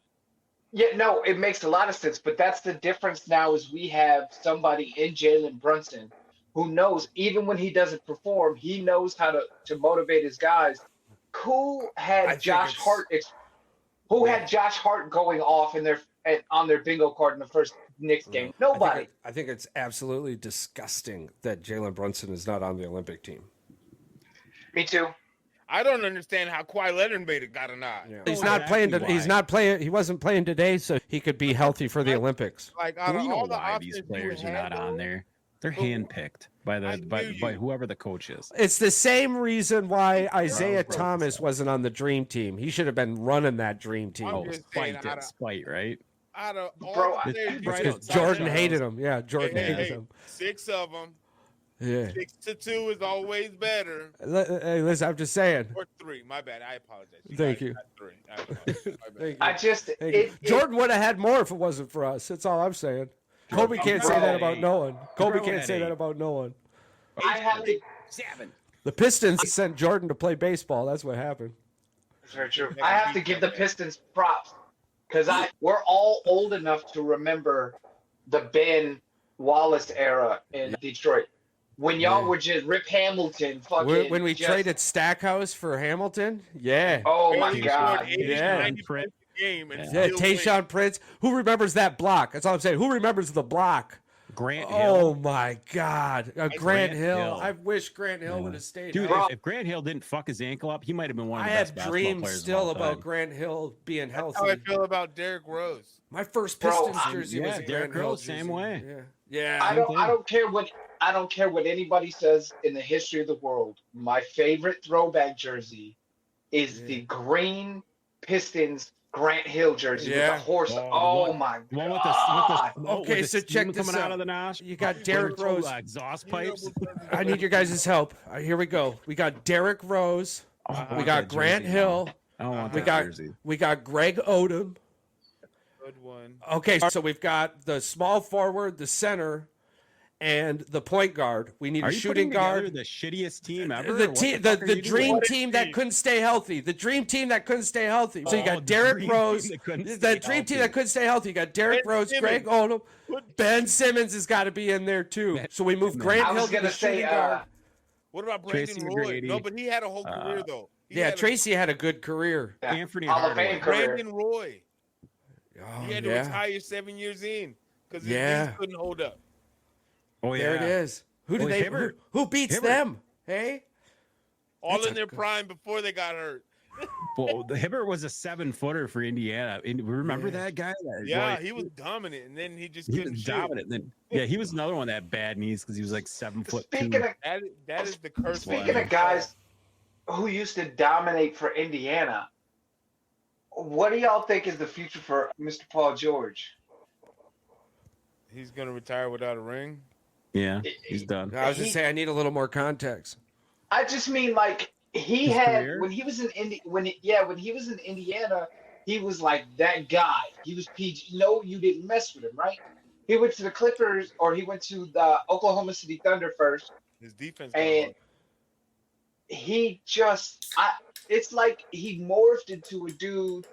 Yeah, no, it makes a lot of sense, but that's the difference now is we have somebody in Jalen Brunson who knows even when he doesn't perform, he knows how to motivate his guys. Who had Josh Hart going off on their bingo card in the first Knicks game? Nobody. I think it's absolutely disgusting that Jalen Brunson is not on the Olympic team. Me too. I don't understand how Kawhi Leonard got a nod. Yeah. He's not playing. He's not playing. He wasn't playing today, so he could be healthy for the Olympics. Like out of We know all the why options these players you are had, not on there. They're handpicked by whoever the coach is. It's the same reason why Isaiah Thomas wasn't on the dream team. He should have been running that dream team. I'm just saying, Spite, right? out of all Bro, the players, Because Jordan hated him. Yeah, Jordan hated him. 6 of them. Yeah. 6-2 is always better. Hey, listen, I'm just saying. Or 3. My bad. I apologize. Thank you. 3. I apologize. My bad. Jordan would have had more if it wasn't for us. That's all I'm saying. Kobe can't say that about no one. Kobe can't say that about no one. I have to. 7. The Pistons sent Jordan to play baseball. That's what happened. That's very true. I have to give the Pistons props because we're all old enough to remember the Ben Wallace era in Detroit. When y'all were just Rip Hamilton, fucking. When we traded Stackhouse for Hamilton, yeah. Oh my God! Yeah. Game and Yeah, Tayshaun Prince. Who remembers that block? That's all I'm saying. Who remembers the block? Grant Hill. Oh my God, Grant Hill. I wish Grant Hill would have stayed. Dude, if Grant Hill didn't fuck his ankle up, he might have been one of the best basketball players. I have dreams still about Grant Hill being healthy. That's how I feel about Derrick Rose. My first Pistons jersey was a Derrick Rose, same way. Yeah. I don't care what anybody says in the history of the world. My favorite throwback jersey is the green Pistons Grant Hill jersey with the horse. Oh my God! Okay, so check this out. Out of the nosh. You got Derrick Rose. Exhaust pipes. I need your guys' help. Here we go. We got Derrick Rose. We got Grant Hill. I don't want that jersey. We got Greg Odom. Good one. Okay, so we've got the small forward, the center, and the point guard. We need a shooting guard. The shittiest team ever. The dream team that couldn't stay healthy. The dream team that couldn't stay healthy. So you got Derrick Rose. The dream team that couldn't stay healthy. You got Derrick Rose, Greg Odom. Ben Simmons has got to be in there too. So we move Grant Hill to the shooting guard. What about Brandon Roy? No, but he had a whole career though. Tracy had a good career. Anthony Hardaway. Brandon Roy. Oh, he had to retire 7 years in because his knees couldn't hold up. Oh yeah, there it is. Who beats them? Hey, all in their prime before they got hurt. Well, the Hibbert was a 7-footer for Indiana. Remember that guy? Yeah, he was dominant, and then he just couldn't shoot. Dominant. Then he was another one that had bad knees because he was like 7'2". That is the curse. Speaking of guys who used to dominate for Indiana, what do y'all think is the future for Mr. Paul George? He's gonna retire without a ring. Yeah, he's done. I was just saying, I need a little more context. I just mean like he had career? When he was in when he was in Indiana, he was like that guy. He was PG. No, you didn't mess with him, right? He went to the Clippers or he went to the Oklahoma City Thunder first. His defense, and he just it's like he morphed into a dude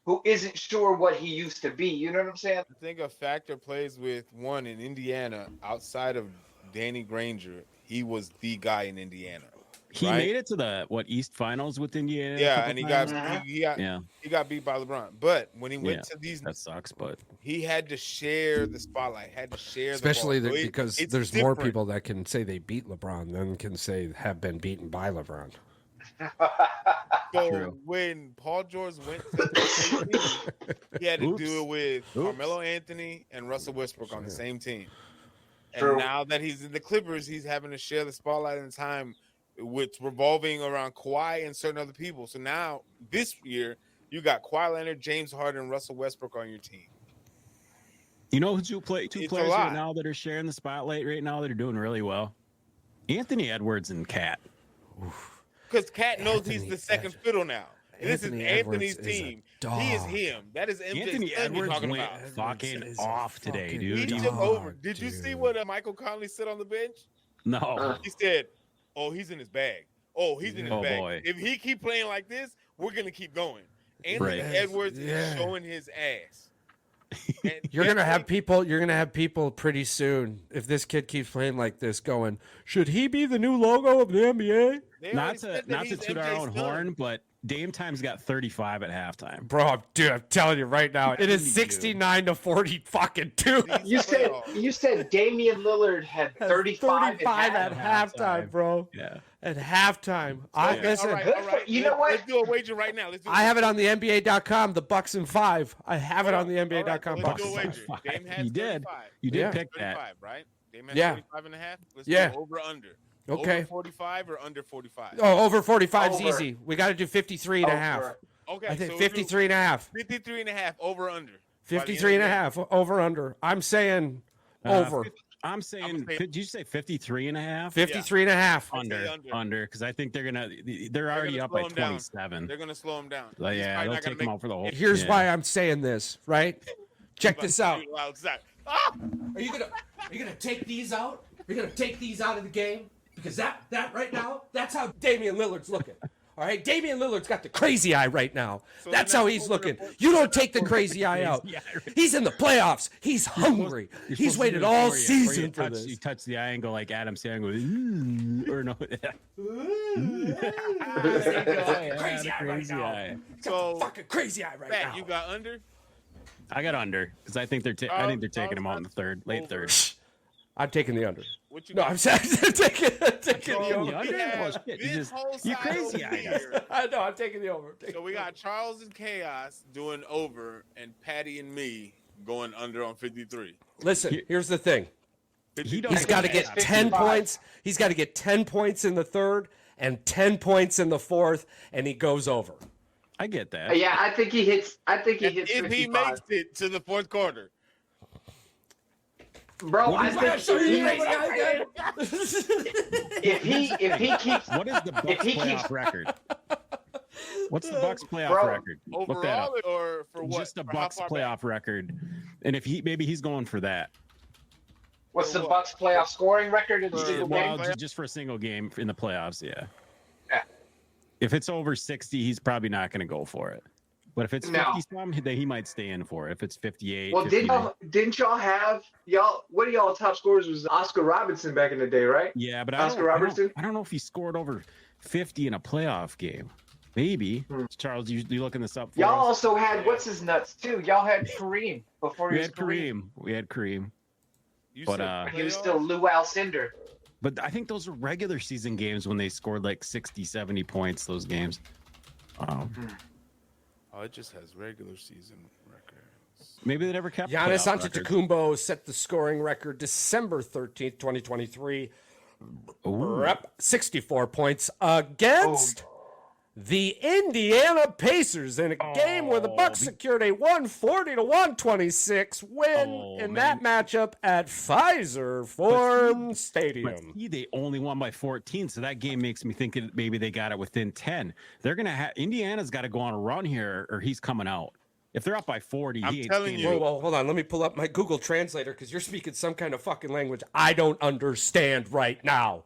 who isn't sure what he used to be. You know what I'm saying? I think a factor plays with one in Indiana outside of Danny Granger. He was the guy in Indiana. He made it to the East Finals with Indiana. Yeah, and he got beat by LeBron. But when he went to these, that sucks. But he had to share the spotlight. Had to share, especially the ball. Because there's more people that can say they beat LeBron than can say have been beaten by LeBron. So when Paul George went to the team, he had to do it with Carmelo Anthony and Russell Westbrook on the same team. And now that he's in the Clippers, he's having to share the spotlight and time with revolving around Kawhi and certain other people. So now this year you got Kawhi Leonard, James Harden, Russell Westbrook on your team. You know who two players right now that are sharing the spotlight right now that are doing really well? Anthony Edwards and Cat. Because Cat knows he's the second fiddle now. This is Anthony's team. He is him. That is MJ's Anthony Edwards talking went about. fucking off today, dude. He took over. Did you see what Michael Conley said on the bench? No. He said, "Oh, he's in his bag. Oh, he's in his bag. Boy. If he keep playing like this, we're gonna keep going." Anthony Edwards is showing his ass. And You're gonna have people pretty soon if this kid keeps playing like this going, should he be the new logo of the NBA? Not to toot our own horn, but Dame Time's got 35 at halftime. Bro, dude, I'm telling you right now, it is 69 to 40 fucking 2. You said Damian Lillard had 35 at halftime, bro. Yeah. At halftime. Listen, all right. You know what? Let's do a wager right now. I have it on the NBA.com, the Bucks and 5. I have it on the NBA.com. Let's do a wager. Dame has 35. You did pick 35, that. right? Dame has Yeah. 35 and a half. Let's Yeah. do over under. Okay. Over 45 or under 45? Oh, over 45 is Over. easy. We got to do 53 and a half. Okay. I think so 53 and a half. 53 and a half over under. 53 and a half over under. I'm saying over. I'm saying, could you say 53 and a half? 53 and a half. Under, because I think they're already up by 27. They're gonna slow him down. Yeah, they'll take him out for the whole. Here's why I'm saying this, right? Check this out. Ah! Are you gonna take these out? You're gonna take these out of the game? Because that right now, that's how Damian Lillard's looking. All right, Damian Lillard's got the crazy eye right now. So That's how he's looking. You don't take the crazy eye out. He's in the playoffs. He's hungry. He's waited all season for this. You touch the eye and go like Adam Sandler, or no? Crazy eye right now. So Fucking crazy eye right now. you got under? I got under because I think they're taking him out in the late third. I'm taking the under. What you No, got? I'm taking the The over. under? Oh, shit. You crazy eye. I know. I'm taking the over. So we got Charles and Chaos doing over, and Patty and me going under on 53. Listen, here's the thing. He's got to get 10 points. He's got to get 10 points in the third and 10 points in the fourth, and he goes over. I get that. Yeah, I think he hits. If 55. he makes it to the fourth quarter. Bro, I think if he keeps What is the Bucks playoff record? What's the Bucks playoff record? Look that up. Overall or for what? Just the For how Bucks far playoff back? record, and if maybe he's going for that. what's the Bucks playoff scoring record in a single Well, game? just for a single game in the playoffs, yeah. Yeah. If it's over 60, he's probably not going to go for it. But if it's 50 No. some, then he might stay in for it. If it's 58, Well, 59. didn't y'all have one of y'all top scorers was Oscar Robertson back in the day, right? Yeah, but Oscar Robertson? I don't know if he scored over 50 in a playoff game. Maybe. Charles, you looking this up for Y'all us? also had what's his nuts too. Y'all had Kareem before We he was had Kareem. We had Kareem. You But, said He was playoffs? still Lou Alcindor. But I think those were regular season games when they scored like 60, 70 points, those games. Oh, it just has regular season records. Maybe they never kept Giannis playoff records. Antetokounmpo set the scoring record December 13th, 2023. Ooh. 64 points against the Indiana Pacers in a game where the Bucks secured a 140 to 126 win in that matchup at Pfizer Forum Stadium. They only won by 14, so that game makes me think maybe they got it within 10. They're gonna have Indiana's got to go on a run here, or he's coming out. If they're up by 40, I'm he ain't telling staying. you. Well, hold on. Let me pull up my Google Translator because you're speaking some kind of fucking language I don't understand right now.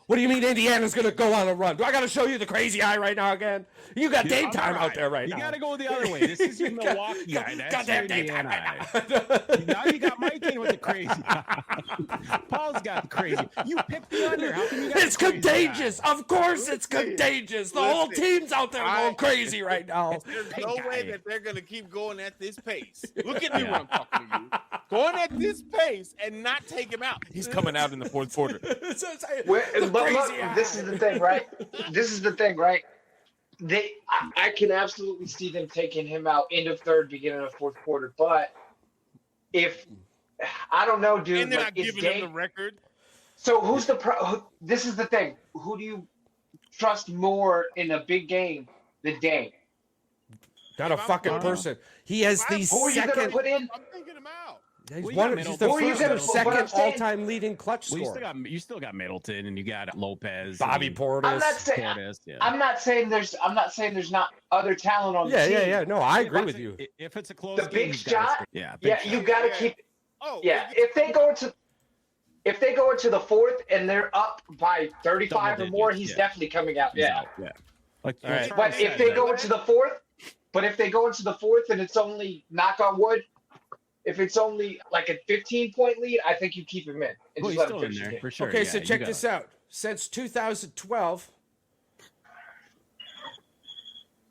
What do you mean Indiana's going to go on a run? Do I got to show you the crazy eye right now again? You got Dame Time out there right now. You got to go the other way. This is your Milwaukee eye. That's Goddamn your Dame Time Indiana right eye. Now you got Mike in with the crazy eye. Paul's got the crazy. You picked the under. How come you got It's the crazy contagious. eye? Of course it's contagious. The whole team's out there going crazy right now. There's Pink no way eye. that they're going to keep going at this pace. Look at me when I'm talking to you. Going at this pace and not take him out. He's coming out in the fourth quarter. But This is the thing, right? This is the thing, right? I can absolutely see them taking him out end of third, beginning of fourth quarter. But if I don't know, dude, And they're like, not is giving him Dame, the record. so who's the pro? This is the thing. Who do you trust more in a big game than Dame. Not a fucking person. He has the Who are you going to second. put in? I'm thinking him out. He's Well, he's the Who are you first gonna or put? But second I'm saying- all-time leading clutch Well, scorer. you still got Middleton, and you got Lopez, Bobby and Portis. I'm not saying. Portis, yeah. I'm not saying there's not other talent on the team. Yeah. No, I agree If with it's you. If it's a close The game, big he's gotta shot? score. Yeah, Yeah, big you shot. got to Yeah. keep. Oh, Yeah, if they go into the fourth and they're up by 35 or more, he's definitely coming out. He's Yeah. out, yeah. Like, All right. that's what But I'm if saying, they man. go into the fourth and it's only, knock on wood, if it's only like a 15-point lead, I think you keep him in and Well, just he's let him still in finish the there game. for sure. Okay, yeah, so you check got this it. out. Since 2012,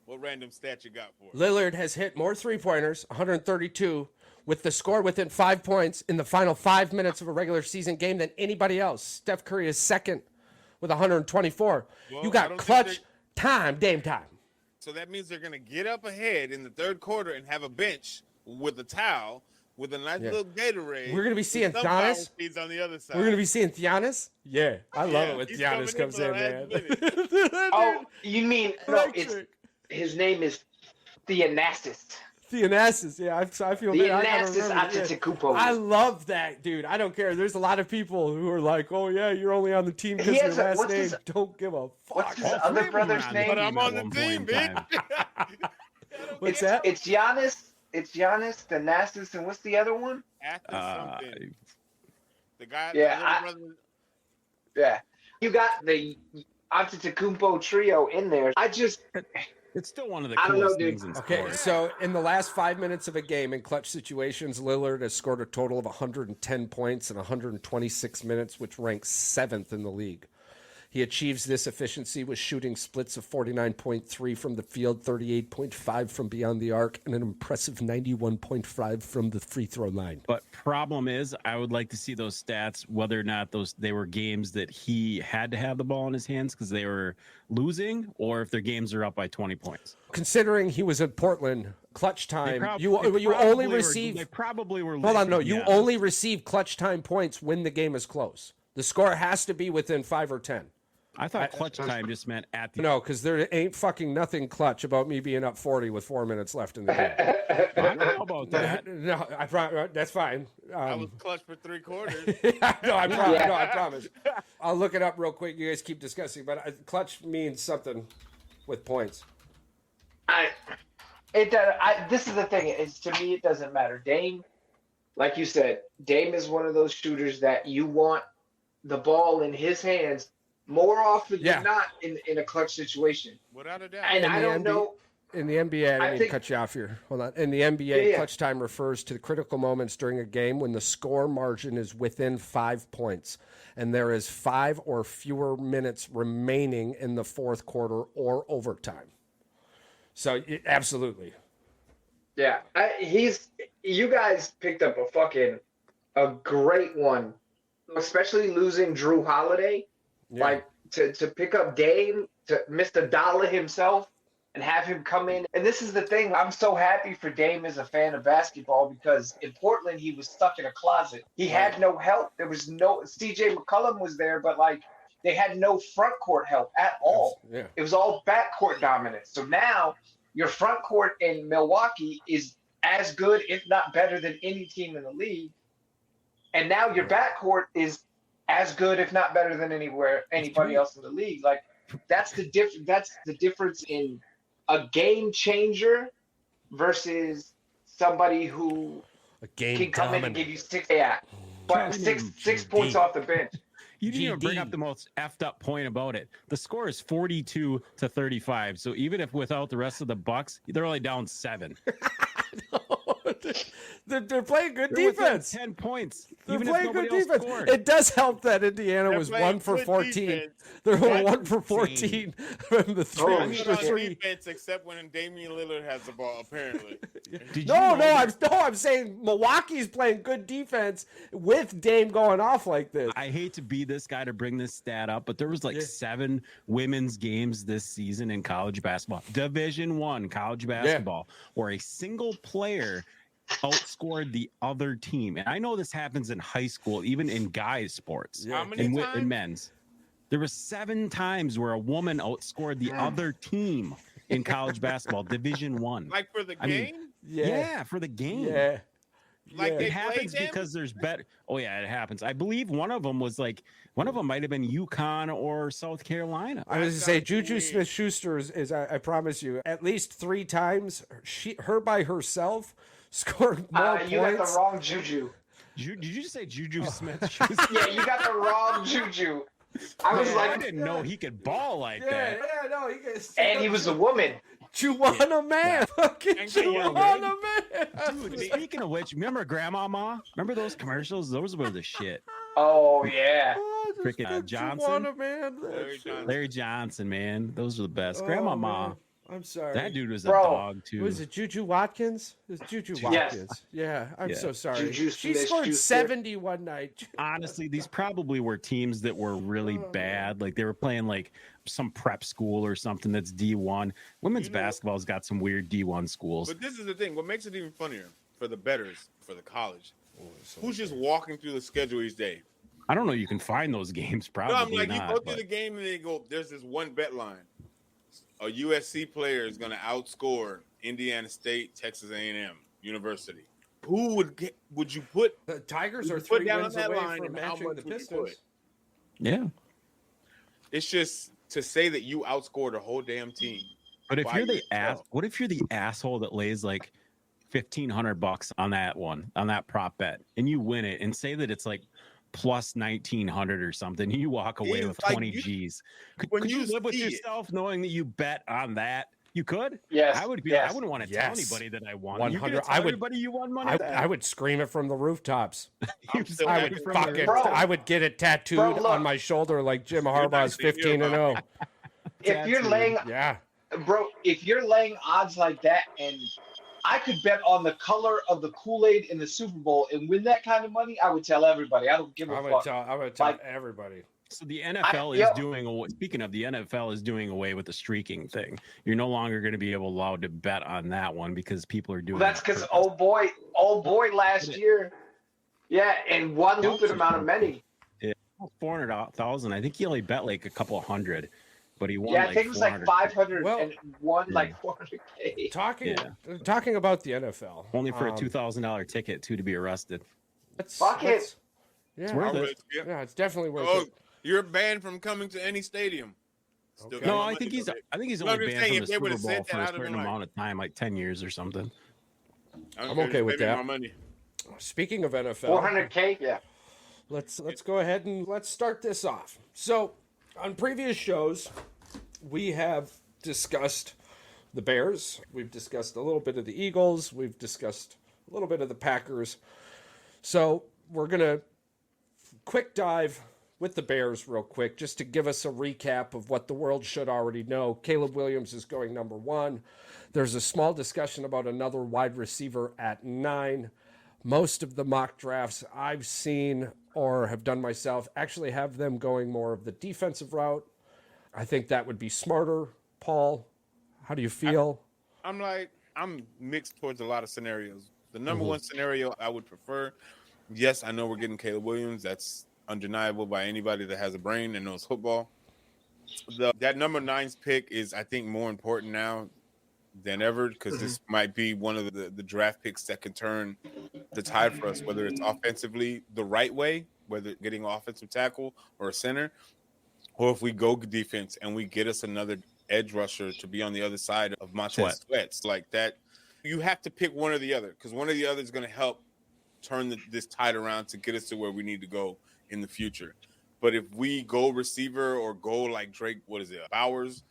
what random stat you got for us? Lillard has hit more three-pointers, 132, with the score within 5 points in the final 5 minutes of a regular season game than anybody else. Steph Curry is second with 124. Well, You I got don't clutch think time, Dame time. So that means they're going to get up ahead in the third quarter and have a bench with a towel with a nice little Gatorade. We're gonna be with seeing sunflower Giannis. seeds on the other side. We're going to be seeing Giannis? Yeah, I love Yeah, it when he's Giannis coming comes in in, for the man. last Oh, you mean no? It's Electric. his name is Theonastis. Theonastis, yeah, I feel bad. I gotta Theonastis remember, yeah. Antetokounmpo. I love that, dude. I don't care. There's a lot of people who are like, "Oh yeah, you're only on the team because He your has a- last what's name." his- Don't give a fuck. What's his All other three of them are brother's on name? But I'm on at the one team, point in time. bitch. What's that? It's Giannis. It's Giannis, Theonastis, and what's the other one? After something. The guy, Yeah, the little brother, Yeah, you got the Antetokounmpo trio in there. It's still one of the I don't know, coolest dude. things in Okay, sports. so in the last 5 minutes of a game in clutch situations, Lillard has scored a total of 110 points in 126 minutes, which ranks 7th in the league. He achieves this efficiency with shooting splits of 49.3 from the field, 38.5 from beyond the arc, and an impressive 91.5 from the free throw line. But problem is, I would like to see those stats, whether or not they were games that he had to have the ball in his hands because they were losing, or if their games are up by 20 points. Considering he was in Portland, clutch time, you They only probably receive. They probably were. Hold on, no, you yeah. only receive clutch time points when the game is close. The score has to be within 5 or 10. I thought clutch time just meant at the. No, because there ain't fucking nothing clutch about me being up 40 with 4 minutes left in the game. I don't know about that. No, that's fine. I was clutch for 3 quarters. No, I promise. I'll look it up real quick. You guys keep discussing, but clutch means something with points. This is the thing. Is to me, it doesn't matter. Dame, like you said, Dame is one of those shooters that you want the ball in his hands more often than not in a clutch situation. Without a doubt. And I don't know. In the NBA, I didn't mean to think- cut you off here. Hold on. In the NBA, Yeah. clutch time refers to the critical moments during a game when the score margin is within 5 points and there is 5 or fewer minutes remaining in the fourth quarter or overtime. So, absolutely. Yeah, you guys picked up a great one, especially losing Drew Holiday. Yeah. Like to pick up Dame, to Mr. Dollar himself, and have him come in. And this is the thing. I'm so happy for Dame as a fan of basketball because in Portland he was stuck in a closet. He had no help. There was no CJ McCollum was there, but like they had no front court help at all. Yeah. It was all back court dominance. So now your front court in Milwaukee is as good, if not better, than any team in the league. And now your back court is as good, if not better, than anybody else in the league. Like that's the difference in a game changer versus somebody who A game can come in and dominant. give you six points off the bench. You didn't even bring GD. up the most effed up point about it. The score is 42-35. So even if without the rest of the Bucks, they're only down 7. They're playing good They're within defense. 10 points. They're Even if playing good nobody else defense. scored. It does help that Indiana They're was playing 1 for good 14. defense. They're That's 1 for insane. 14 from the three. Oh, Good shit. the on three. defense, except when Damian Lillard has the ball, apparently. Did you No, know that- I'm saying Milwaukee's playing good defense with Dame going off like this. I hate to be this guy to bring this stat up, but there was like 7 women's games this season in college basketball, Division I college basketball, where a single player outscored the other team. And I know this happens in high school, even in guys sports, How many in times? men's. There was 7 times where a woman outscored the other team in college basketball, Division One. Like for the game? Yeah, for the game. Yeah. Like they It happens played them? because there's better. Oh yeah, it happens. I believe one of them might have been UConn or South Carolina. I was going to say Juju Smith-Schuster is I promise you, at least 3 times her by herself scored more points. You got the wrong Juju. Did you just say Juju Smith? Yeah, you got the wrong Juju. I was I didn't know he could ball like that. Yeah, no, he could. And he was a woman. Juwana man. Fucking Juwana man. Dude, speaking of which, remember Grandma Ma? Remember those commercials? Those were the shit. Oh, yeah. Freaking Johnson. Juwana man. Larry Johnson, man. Those are the best. Grandma Ma. Man. I'm sorry. That dude was a dog, too. Was it Juju Watkins? It was Juju Watkins. Yes. Yeah, I'm so sorry. Juju She Smith scored Schuster. 70 one night. Honestly, these probably were teams that were really bad. Like they were playing like some prep school or something that's D1. Women's basketball's got some weird D1 schools. But this is the thing. What makes it even funnier for the bettors, for the college, who's just walking through the schedule each day? I don't know. You can find those games probably. No, I'm like, not, you go through the game and they go, there's this one bet line. A USC player is going to outscore Indiana State, Texas A&M University. Who would you put? The Tigers are put 3 down wins on that away line, from and how matching much the would you Pistons. put? Yeah. It's just to say that you outscored a whole damn team. But if by you're the yourself. what if you're the asshole that lays like $1,500 on that prop bet, and you win it, and say that it's like plus 1,900 or something, you walk away It's with like 20 G's. Could you live with yourself knowing that you bet on that? You could. Yes. I would be. Yes. I wouldn't want to tell anybody that I won. 100. I would. Everybody, you won money. I would scream it from the rooftops. Bro. I would get it tattooed Look. on my shoulder like Jim Harbaugh's 15-0. If you're laying, Yeah. bro, if you're laying odds like that, and I could bet on the color of the Kool-Aid in the Super Bowl and win that kind of money, I would tell everybody. I don't give a fuck. I'm gonna tell Like- everybody. So the NFL is doing away. Speaking of, the NFL is doing away with the streaking thing. You're no longer going to be allowed to bet on that one because people are doing. Well, that's because old boy last year, and one stupid amount of money. 400,000. I think he only bet like a couple hundred, but he won. Yeah, I like think it was like 400. 500 Well, and won like 400K. Talking about the NFL. Only for a $2,000 ticket too, to be arrested. Fuck it. Yeah, It's worth it. yeah, it's definitely worth Oh, it. you're banned from coming to any stadium. Still Okay. got No, my I money think he's. though. I think he's No, only I'm just banned saying, from if the they Super would've Bowl said for that, a I'd have certain been like- amount of time, like 10 years or something. I'm okay with pay me that. my money. Speaking of NFL, 400K, yeah. let's go ahead and let's start this off. So, on previous shows, we have discussed the Bears. We've discussed a little bit of the Eagles. We've discussed a little bit of the Packers. So, we're gonna quick dive with the Bears real quick, just to give us a recap of what the world should already know. Caleb Williams is going number 1. There's a small discussion about another wide receiver at 9. Most of the mock drafts I've seen or have done myself actually have them going more of the defensive route. I think that would be smarter. Paul, how do you feel? I'm mixed towards a lot of scenarios. The number one scenario I would prefer, yes, I know we're getting Caleb Williams. That's undeniable by anybody that has a brain and knows football. That number 9's pick is, I think, more important now than ever, because this might be one of the draft picks that can turn the tide for us, whether it's offensively the right way, whether getting an offensive tackle or a center, or if we go defense and we get us another edge rusher to be on the other side of Montez Sweats. Like that, you have to pick one or the other, because one or the other is going to help turn this tide around to get us to where we need to go in the future. But if we go receiver or go like Drake, Bowers,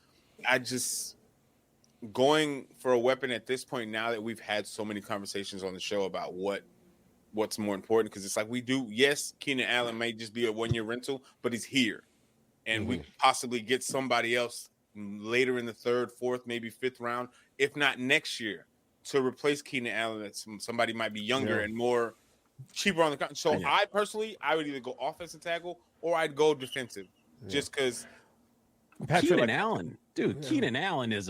going for a weapon at this point, now that we've had so many conversations on the show about what's more important, because it's like yes, Keenan Allen may just be a 1-year rental, but he's here. And we possibly get somebody else later in the 3rd, 4th, maybe 5th round, if not next year, to replace Keenan Allen. That somebody might be younger and more cheaper on the contract. So I personally, I would either go offensive tackle or I'd go defensive, just because. Keenan Allen, dude. Yeah. Keenan Allen is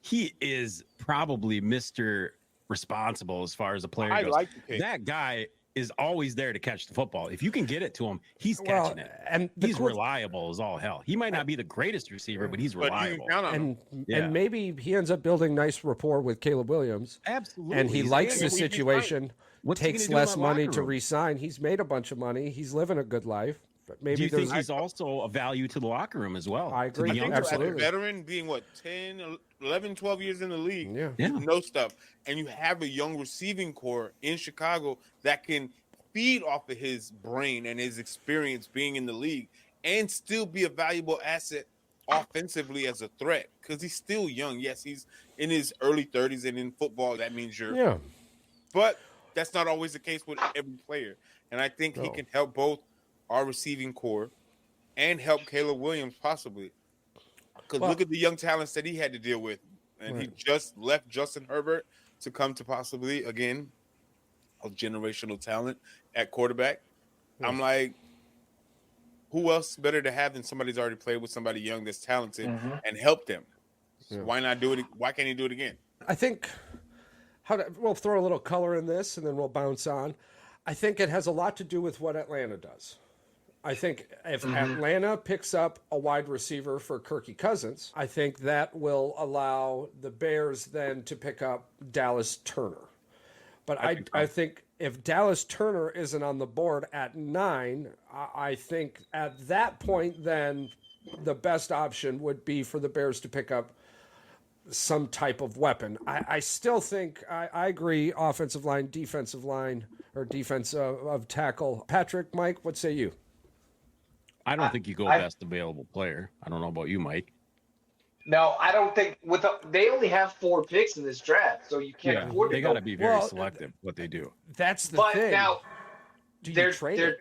he is probably Mr. Responsible as far as a player goes. like the pick. That guy is always there to catch the football. If you can get it to him, he's catching it. And he's reliable as all hell. He might not be the greatest receiver, but he's reliable. And maybe he ends up building nice rapport with Caleb Williams. Absolutely. And he likes the situation. Takes less money to re-sign. He's made a bunch of money. He's living a good life. But maybe do you think he's also a value to the locker room as well? I agree. Absolutely. As a veteran, being 10, 11, 12 years in the league, yeah. You know stuff, and you have a young receiving core in Chicago that can feed off of his brain and his experience being in the league and still be a valuable asset offensively as a threat because he's still young. Yes, he's in his early 30s, and in football, that means you're but that's not always the case with every player. And I think he can help both our receiving core and help Caleb Williams possibly. Because look at the young talents that he had to deal with. And he just left Justin Herbert to come to possibly, again, a generational talent at quarterback. I'm like, who else better to have than somebody who's already played with somebody young that's talented and help them? So why not do it? Why can't he do it again? I think we'll throw a little color in this and then we'll bounce on. I think it has a lot to do with what Atlanta does. I think if Atlanta picks up a wide receiver for Kirky Cousins, I think that will allow the Bears then to pick up Dallas Turner. But I think if Dallas Turner isn't on the board at 9, I think at that point then the best option would be for the Bears to pick up some type of weapon. I still think, I agree, offensive line, defensive line, or defense of tackle. Patrick, Mike, what say you? I don't think you go best available player. I don't know about you, Mike. No, I don't think they only have 4 picks in this draft, so you can't afford to. They got to be very selective what they do. That's the thing. Now, do you trade it?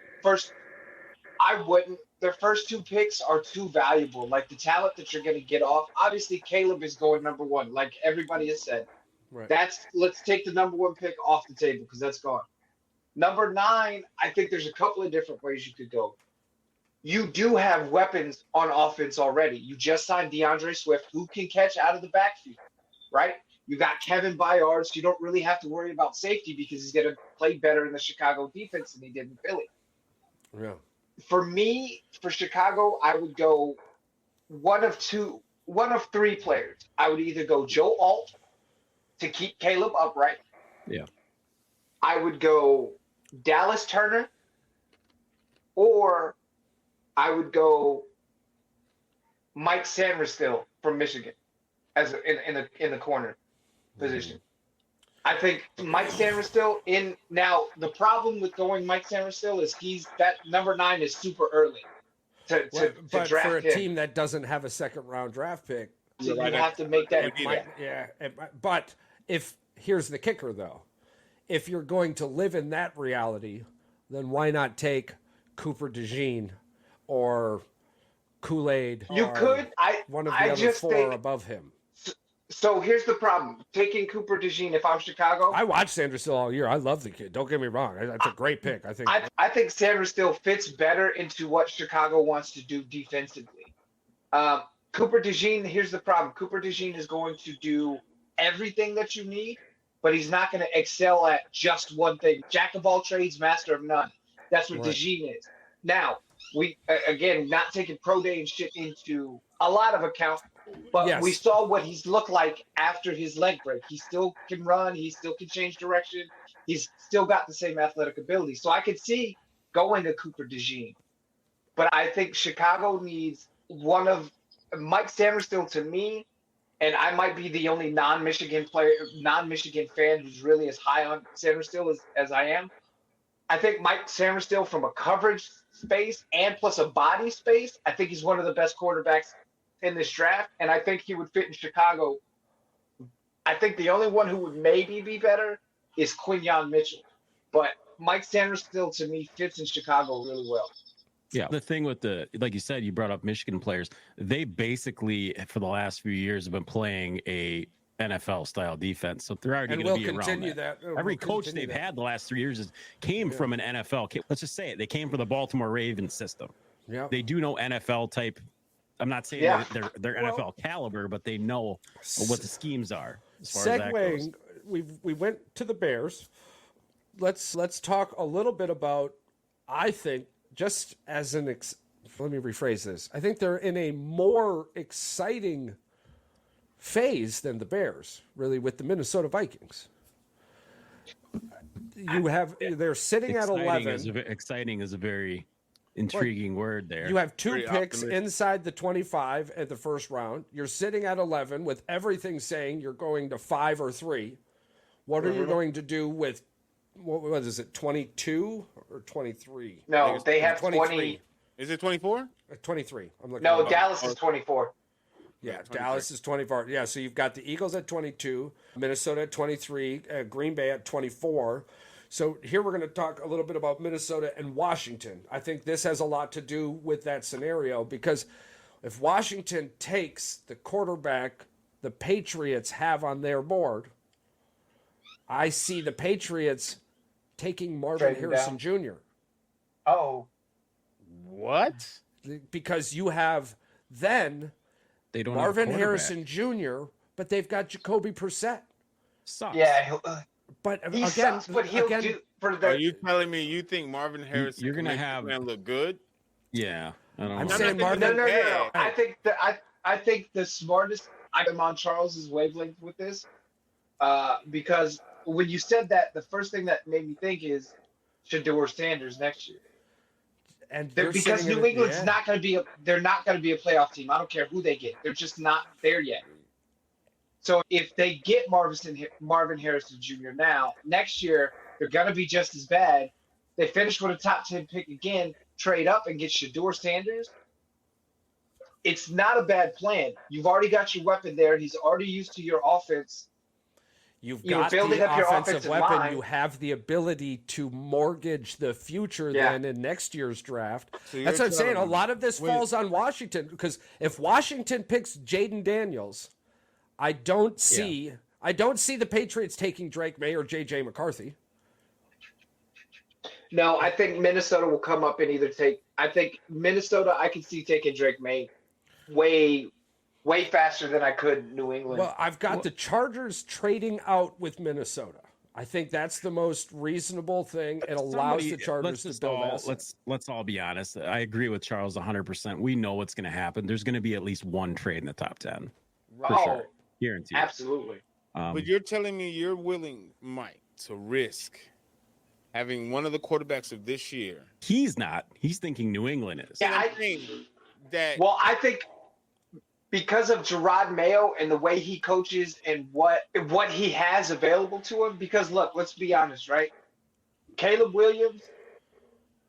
I wouldn't. Their first 2 picks are too valuable. Like the talent that you're going to get off. Obviously, Caleb is going number 1, like everybody has said. Right. Let's take the number 1 pick off the table because that's gone. Number 9, I think there's a couple of different ways you could go. You do have weapons on offense already. You just signed DeAndre Swift, who can catch out of the backfield, right? You got Kevin Byard, so you don't really have to worry about safety because he's going to play better in the Chicago defense than he did in Philly. Yeah. For me, for Chicago, I would go one of 3 players. I would either go Joe Alt to keep Caleb upright. Yeah. I would go Dallas Turner, or I would go Mike Sanderstill from Michigan as in the corner position. I think Mike Sanderstill now the problem with going Mike Sanderstill is that number 9 is super early to but draft for a him. team that doesn't have a second-round draft pick, so you have to make that. But here's the kicker though, if you're going to live in that reality, then why not take Cooper DeJean or Kool-Aid? You could. One of the other 4 above him. So here's the problem: taking Cooper DeJean. If I'm Chicago, I watched Sanderstill all year. I love the kid. Don't get me wrong; that's a great pick. I think. I think Sanderstill fits better into what Chicago wants to do defensively. Cooper DeJean. Here's the problem: Cooper DeJean is going to do everything that you need, but he's not going to excel at just one thing. Jack of all trades, master of none. That's what DeJean is. Now, we again not taking pro day and shit into a lot of account. But we saw what he's looked like after his leg break. He still can run. He still can change direction. He's still got the same athletic ability. So I could see going to Cooper DeJean. But I think Chicago needs one of Mike Sanderstill to me, and I might be the only non-Michigan fan who's really as high on Sanderstill as I am. I think Mike Sanderstill from a coverage space and plus a body space, I think he's one of the best quarterbacks in this draft, and I think he would fit in Chicago. I think the only one who would maybe be better is Quinyon Mitchell, but Mike Sanderstill to me fits in Chicago really well. Yeah, the thing with like you said, you brought up Michigan players. They basically for the last few years have been playing a NFL style defense, so they're already going to be around that. Every coach they've had the last 3 years came from an NFL. Let's just say it. They came from the Baltimore Ravens system. Yeah, they do know NFL type. I'm not saying they're NFL caliber, but they know what the schemes are. As far as that goes. We went to the Bears. let's talk a little bit about, I think, just as an let me rephrase this. I think they're in a more exciting phase than the Bears, really, with the Minnesota Vikings. They're sitting at 11. Exciting is a very intriguing word there. You have 2 picks inside the 25 at the first round. You're sitting at 11 with everything saying you're going to 5 or 3. What are you going to do with, what is it, 22 or 23? No, they have 23. 20. Is it 24? 23. I'm looking. No, Dallas is 24. Yeah, Dallas is 24. Yeah, so you've got the Eagles at 22, Minnesota at 23, Green Bay at 24. So here we're going to talk a little bit about Minnesota and Washington. I think this has a lot to do with that scenario because if Washington takes the quarterback the Patriots have on their board, I see the Patriots taking Marvin Harrison Jr. Oh. What? Because you have then Marvin Harrison Jr., but they've got Jacoby Brissett. Sucks. Yeah. But He again, sucks, but he'll do for the. Are you telling me you think Marvin Harrison you're gonna make have this man look good? Yeah, I don't I'm know. saying Marvin. No. I think the smartest. I'm on Charles's wavelength with this, because when you said that, the first thing that made me think is Shedeur Sanders next year. And because New England's not going to be they're not going to be a playoff team. I don't care who they get. They're just not there yet. So if they get Marvin Harrison Jr. now, next year they're going to be just as bad. They finish with a top 10 pick again, trade up and get Shedeur Sanders. It's not a bad plan. You've already got your weapon there. He's already used to your offense. You're building up your offensive weapon. Line. You have the ability to mortgage the future then in next year's draft. So that's what I'm saying. A lot of this falls on Washington because if Washington picks Jaden Daniels, I don't see the Patriots taking Drake May or J.J. McCarthy. No, I think Minnesota will come up and either take. I think Minnesota, I can see taking Drake May way faster than I could New England. Well, I've got the Chargers trading out with Minnesota. I think that's the most reasonable thing. It allows the Chargers to build assets. Let's all be honest. I agree with Charles 100%. We know what's going to happen. There's going to be at least one trade in the top 10. For sure. Guaranteed. Absolutely. But you're telling me you're willing, Mike, to risk having one of the quarterbacks of this year. He's not. He's thinking New England is. Yeah, I think because of Gerard Mayo and the way he coaches and what he has available to him. Because look, let's be honest, right? Caleb Williams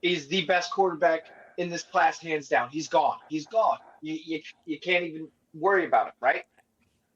is the best quarterback in this class, hands down. He's gone. You can't even worry about it, right?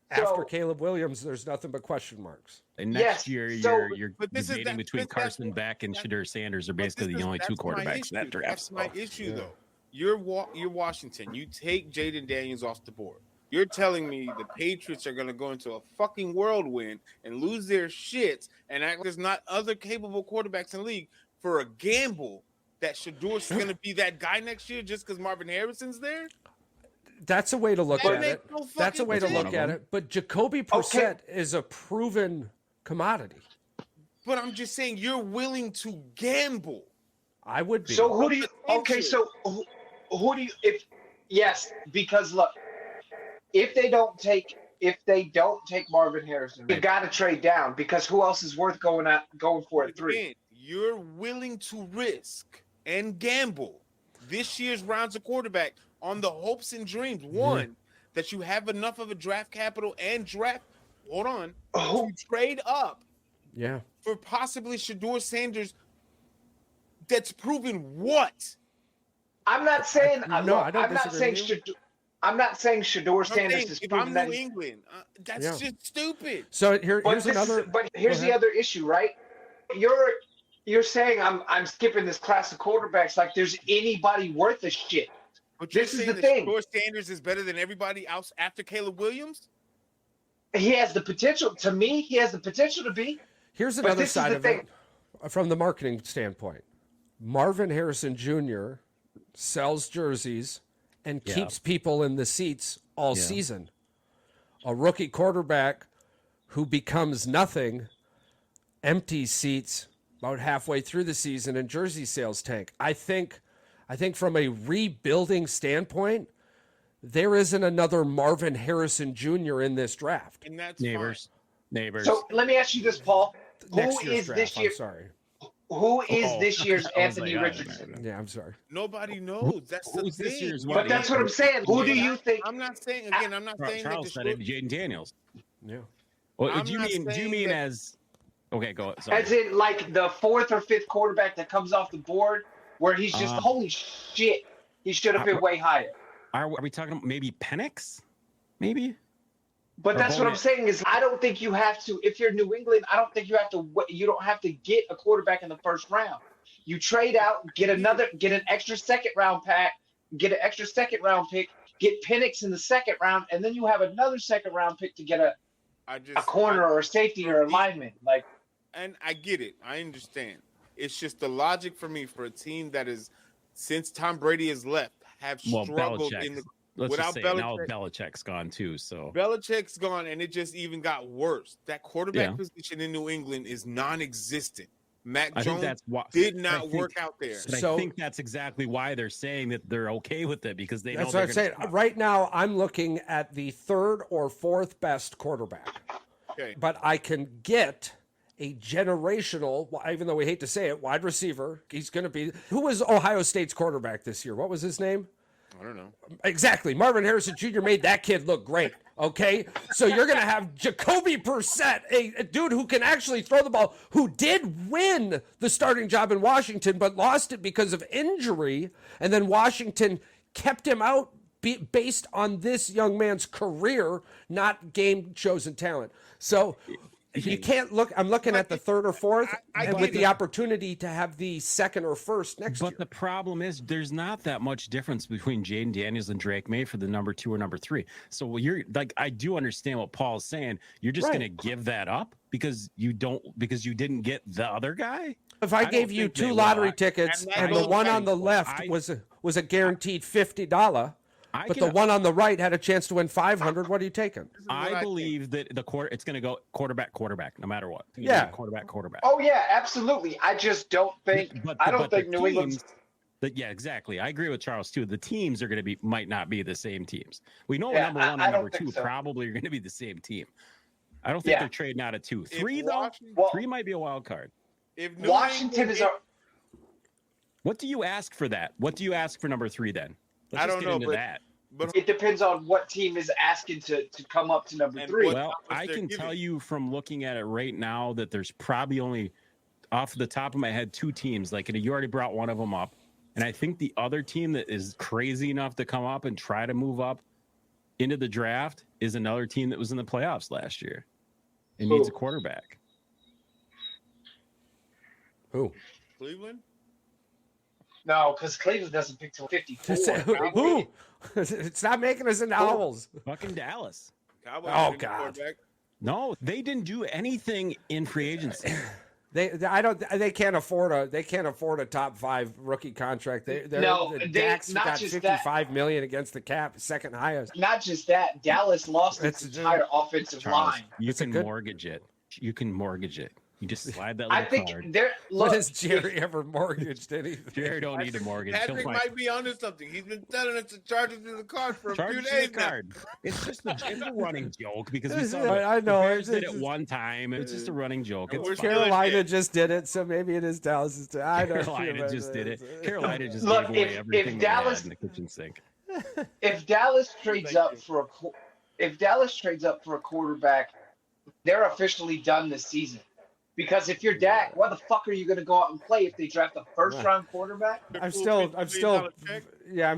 After Caleb Williams, there's nothing but question marks. And next year, you're debating between Carson Beck and Shedeur Sanders are basically the only two quarterbacks in that draft. That's my issue, though. You're Washington. You take Jaden Daniels off the board. You're telling me the Patriots are going to go into a fucking whirlwind and lose their shits and act like there's not other capable quarterbacks in the league for a gamble that Shedeur's going to be that guy next year just because Marvin Harrison's there? That's a way to look at it. That's a way to look at it. But Jacoby Brissett is a proven commodity. But I'm just saying you're willing to gamble. I would be. So who do you? Okay, so who do you? Because look, if they don't take Marvin Harrison, you got to trade down because who else is worth going for at 3? Again, you're willing to risk and gamble this year's rounds of quarterback on the hopes and dreams. One, that you have enough of a draft capital and to trade up. Yeah. For possibly Shedeur Sanders. That's proven what? I'm not saying. I'm not saying Shedeur Sanders is proven that. New England, that's just stupid. So here's another. But here's the other issue, right? You're saying I'm skipping this class of quarterbacks like there's anybody worth a shit. But you're saying that Shedeur Sanders is better than everybody else after Caleb Williams? He has the potential. To me, he has the potential to be. Here's another side of it from the marketing standpoint. Marvin Harrison Jr. sells jerseys and keeps people in the seats all season. A rookie quarterback who becomes nothing, empties seats, about halfway through the season and jersey sales tank. I think from a rebuilding standpoint, there isn't another Marvin Harrison Jr. in this draft. And that's Neighbors. So let me ask you this, Paul. Next Who year's is draft, this year? I'm sorry. Who is this year's I was Anthony like, Richardson? Yeah, I'm sorry. nobody knows. That's the Who's this thing. year's But that's what I'm saying. Who do you think? I'm not saying again. I'm not saying that Charles said it. Jaden Daniels. Yeah. Well, I'm do you not mean saying that- as? Okay, go. Sorry. As in, like the 4th or 5th quarterback that comes off the board, where he's just holy shit, he should have been way higher. Are we talking about maybe Penix? Maybe. But Or that's what I'm Bowman. saying is I don't think you have to. If you're New England, I don't think you have to. You don't have to get a quarterback in the first round. You trade out, get an extra second round pick, get Penix in the second round, and then you have another second round pick to get a corner or a safety or a lineman. Like, and I get it. I understand. It's just the logic for me for a team that is, since Tom Brady has left, have struggled in the. Let's without just say now Belichick- Belichick's gone too. So Belichick's gone, and it just even got worse. That quarterback position in New England is non-existent. Mac I think Jones that's why did not work out there. But So- I think that's exactly why they're saying that they're okay with it because they know That's they're what I'm saying. Right now, I'm looking at the 3rd or 4th best quarterback. Okay. But I can get a generational, even though we hate to say it, wide receiver. He's going to be. Who was Ohio State's quarterback this year? What was his name? I don't know. Exactly. Marvin Harrison Jr. made that kid look great. Okay. So you're going to have Jacoby Brissett, a dude who can actually throw the ball, who did win the starting job in Washington, but lost it because of injury. And then Washington kept him out based on this young man's career, not game chosen talent. So you can't look. I'm looking at the 3rd or 4th, and with the opportunity to have the 2nd or 1st next year. But the problem is there's not that much difference between Jaden Daniels and Drake May for the number 2 or number 3. So you're like, I do understand what Paul's saying. You're just going to give that up because you didn't get the other guy. If I gave you 2 lottery tickets and the one on the left was a guaranteed $50, but the one on the right had a chance to win $500, what are you taking? I believe that it's going to go quarterback, no matter what. Yeah. Quarterback. oh yeah, absolutely. I just don't think. I don't think New England. Yeah, exactly. I agree with Charles too. The teams are going to might not be the same teams. We know Yeah, number 1 and I don't number 2 think so. probably are going to be the same team. I don't think they're trading out of 2. 3 though. Well, 3 might be a wild card. If New Washington England, is our. What do you ask for that? What do you ask for number 3 then? Let's I just don't get know, into but- that. but It depends on what team is asking to come up to number And 3. what- Well, much I they're can giving. tell you from looking at it right now that there's probably only, off the top of my head, 2 teams. Like, you already brought one of them up. And I think the other team that is crazy enough to come up and try to move up into the draft is another team that was in the playoffs last year. It needs a quarterback. Who? Cleveland. No, because Cleveland doesn't pick till 54. Who? It's not making us into owls. Fucking Dallas. Cowboys Oh, didn't God. quarterback. No, they didn't do anything in free agency. They can't afford a top 5 rookie contract. Dak's not got just that. $55 million against the cap, second highest. Not just that, Dallas lost its It's- entire offensive Charles, line. you It's a can good- mortgage it. You can mortgage it. You just slide that I little think card. there. What Look, has Jerry ever mortgaged anything? Jerry don't need a mortgage. He'll Patrick find- might be onto something. He's been telling us to charge it to the card for a Charge few it to days the now. card. It's just it's a running joke because we saw I know. the Bears did it It's- one time. It's just a running joke. It's We're fine. Carolina just did it, so maybe it is Dallas. I don't Carolina just did it. Carolina just Look, gave away if everything they Dallas- had in the kitchen sink. if Dallas trades up for a quarterback, they're officially done this season. Because if you're Dak, why the fuck are you going to go out and play if they draft a first-round quarterback? I'm